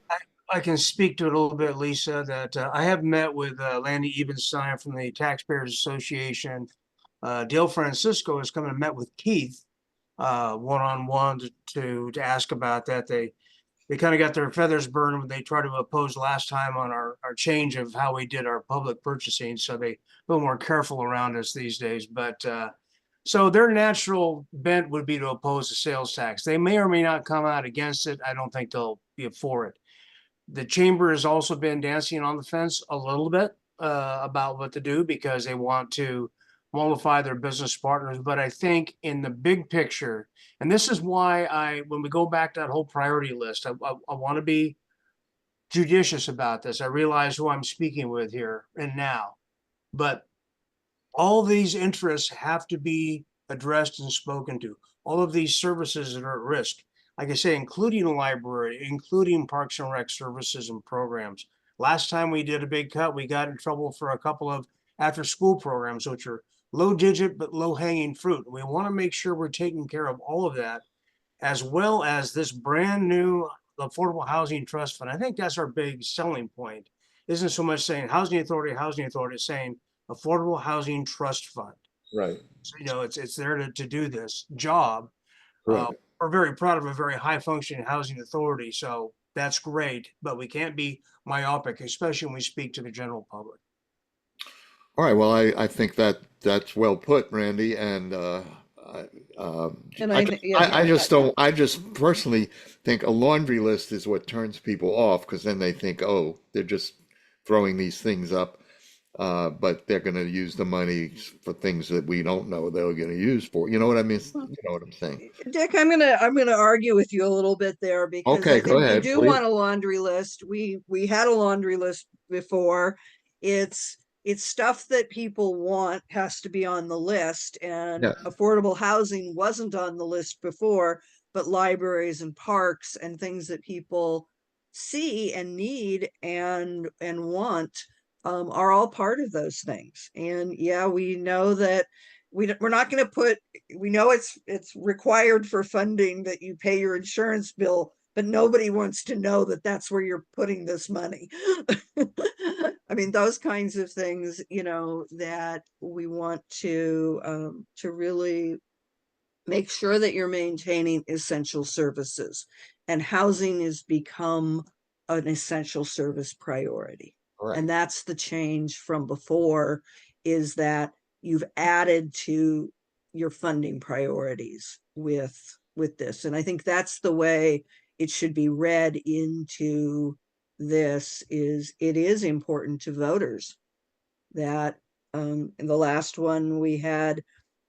S4: I can speak to it a little bit, Lisa, that I have met with Landy Ebenstein from the Taxpayers Association. Dale Francisco has come and met with Keith one-on-one to ask about that. They kind of got their feathers burned when they tried to oppose last time on our change of how we did our public purchasing. So they a little more careful around us these days. But so their natural bent would be to oppose the sales tax. They may or may not come out against it. I don't think they'll be for it. The chamber has also been dancing on the fence a little bit about what to do, because they want to mollify their business partners. But I think in the big picture, and this is why when we go back to that whole priority list, I want to be judicious about this. I realize who I'm speaking with here and now, but all these interests have to be addressed and spoken to. All of these services that are at risk, like I say, including a library, including Parks and Rec services and programs. Last time we did a big cut, we got in trouble for a couple of after-school programs, which are low digit, but low hanging fruit. We want to make sure we're taking care of all of that, as well as this brand new Affordable Housing Trust Fund. I think that's our big selling point. Isn't so much saying housing authority, saying Affordable Housing Trust Fund.
S1: Right.
S4: So, you know, it's there to do this job.
S1: Right.
S4: We're very proud of a very high functioning housing authority. So that's great, but we can't be myopic, especially when we speak to the general public.
S1: All right. Well, I think that's well put, Randy. And
S7: And
S1: I just personally think a laundry list is what turns people off, because then they think, oh, they're just throwing these things up, but they're going to use the money for things that we don't know they're going to use for. You know what I mean? You know what I'm saying?
S7: Dick, I'm gonna argue with you a little bit there, because
S1: Okay,
S7: I
S1: go
S7: think you
S1: ahead,
S7: do
S1: please.
S7: want a laundry list. We had a laundry list before. It's stuff that people want has to be on the list, and
S1: Yeah.
S7: affordable housing wasn't on the list before, but libraries and parks and things that people see and need and want are all part of those things. And yeah, we know that we're not going to put, we know it's required for funding that you pay your insurance bill, but nobody wants to know that that's where you're putting this money. I mean, those kinds of things, you know, that we want to really make sure that you're maintaining essential services, and housing has become an essential service priority.
S1: All right.
S7: And that's the change from before, is that you've added to your funding priorities with this. And I think that's the way it should be read into this. Is it is important to voters that in the last one we had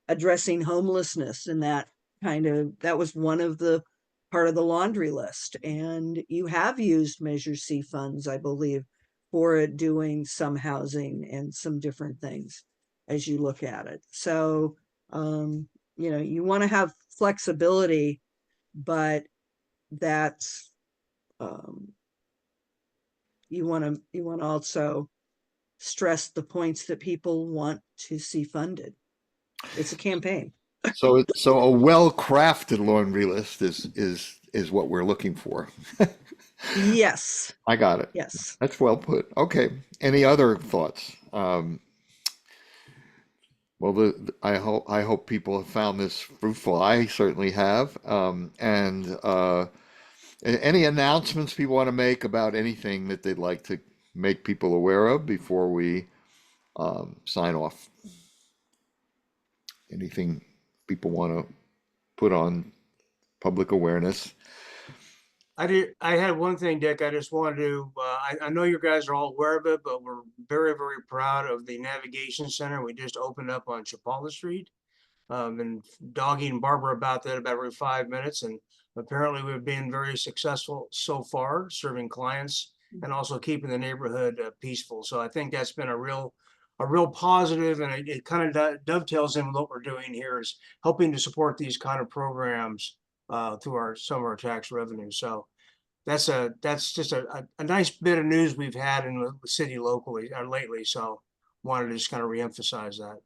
S7: addressing homelessness, and that was one of the part of the laundry list. And you have used Measure C funds, I believe, for doing some housing and some different things as you look at it. So you know, you want to have flexibility, but that's you want to also stress the points that people want to see funded. It's a campaign.
S1: So a well-crafted laundry list is what we're looking for.
S7: Yes.
S1: I got it.
S7: Yes.
S1: That's well put. Okay. Any other thoughts? Well, I hope people have found this fruitful. I certainly have. And any announcements people want to make about anything that they'd like to make people aware of before we sign off? Anything people want to put on public awareness?
S4: I had one thing, Dick. I just wanted to, I know you guys are all aware of it, but we're very, very proud of the navigation center we just opened up on Chapala Street. And dogging Barbara about that about every 5 minutes. And apparently we've been very successful so far, serving clients and also keeping the neighborhood peaceful. So I think that's been a real positive, and it kind of dovetails in with what we're doing here, is helping to support these kind of programs through some of our tax revenue. So that's just a nice bit of news we've had in the city locally or lately. So wanted to just kind of reemphasize that.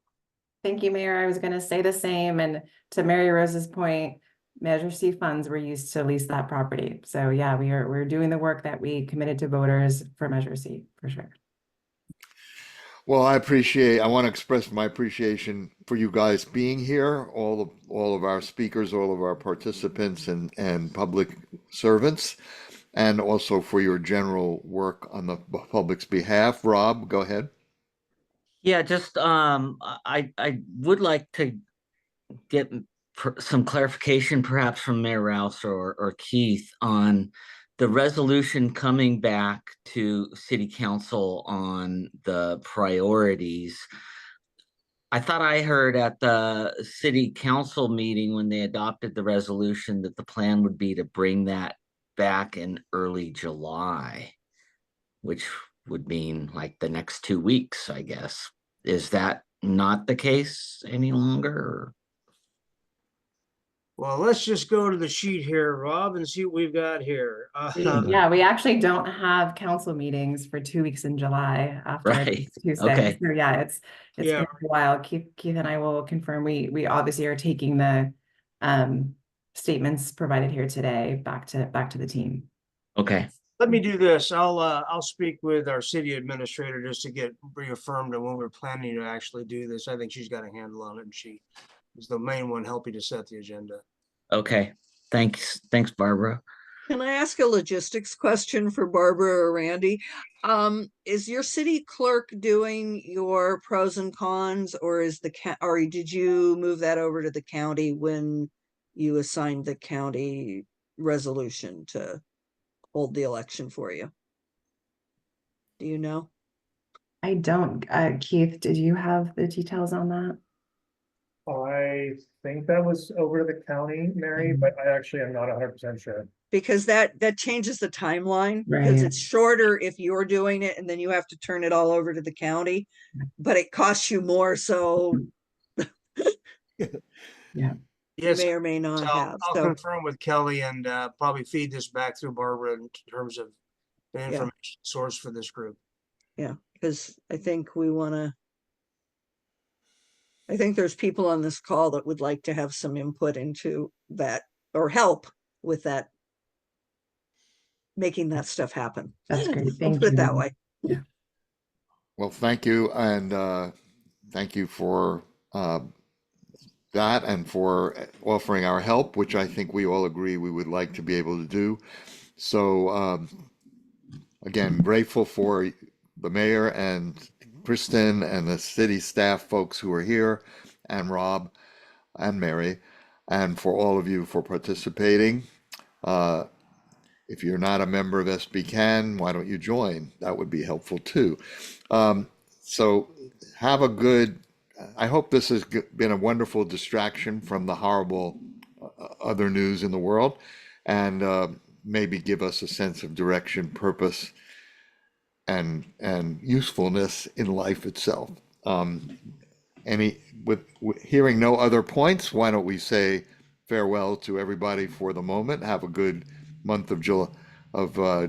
S10: Thank you, Mayor. I was going to say the same. And to Mary Rose's point, Measure C funds were used to lease that property. So yeah, we're doing the work that we committed to voters for Measure C, for sure.
S1: Well, I want to express my appreciation for you guys being here, all of our speakers, all of our participants and public servants, and also for your general work on the public's behalf. Rob, go ahead.
S3: Yeah, just I would like to get some clarification, perhaps from Mayor Rouse or Keith, on the resolution coming back to City Council on the priorities. I thought I heard at the City Council meeting when they adopted the resolution that the plan would be to bring that back in early July, which would mean like the next 2 weeks, I guess. Is that not the case any longer?
S4: Well, let's just go to the sheet here, Rob, and see what we've got here.
S10: Yeah, we actually don't have council meetings for 2 weeks in July after
S3: Right.
S10: next Tuesday.
S3: Okay.
S10: So yeah, it's
S4: Yeah.
S10: been a while. Keith and I will confirm. We obviously are taking the statements provided here today back to the team.
S3: Okay.
S4: Let me do this. I'll speak with our city administrator just to get reaffirmed on when we're planning to actually do this. I think she's got a handle on it, and she is the main one helping to set the agenda.
S3: Okay. Thanks, Barbara.
S7: Can I ask a logistics question for Barbara or Randy? Is your city clerk doing your pros and cons, or is or did you move that over to the county when you assigned the county resolution to hold the election for you? Do you know?
S10: I don't. Keith, did you have the details on that?
S2: I think that was over to the county, Mary, but I actually am not 100% sure.
S7: Because that changes the timeline, because
S10: Right.
S7: it's shorter if you're doing it and then you have to turn it all over to the county, but it costs you more, so
S10: Yeah.
S7: you may or may not have.
S4: I'll
S7: So
S4: confirm with Kelly and probably feed this back through Barbara in terms of the information source for this group.
S7: yeah, because I think I think there's people on this call that would like to have some input into that or help with that, making that stuff happen.
S10: That's great.
S7: I'll
S10: Thank
S7: put it
S10: you.
S7: that way.
S1: Well, thank you, and thank you for that and for offering our help, which I think we all agree we would like to be able to do. So again, grateful for the mayor and Kristen and the city staff folks who are here, and Rob and Mary, and for all of you for participating. If you're not a member of SBCAN, why don't you join? That would be helpful too. So have a good, I hope this has been a wonderful distraction from the horrible other news in the world, and maybe give us a sense of direction, purpose, and usefulness in life itself. With hearing no other points, why don't we say farewell to everybody for the moment. Have a good month of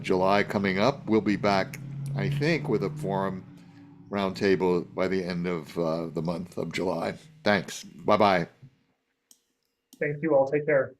S1: July coming up. We'll be back, I think, with a forum roundtable by the end of the month of July. Thanks. Bye-bye.
S2: Thank you all. Take care.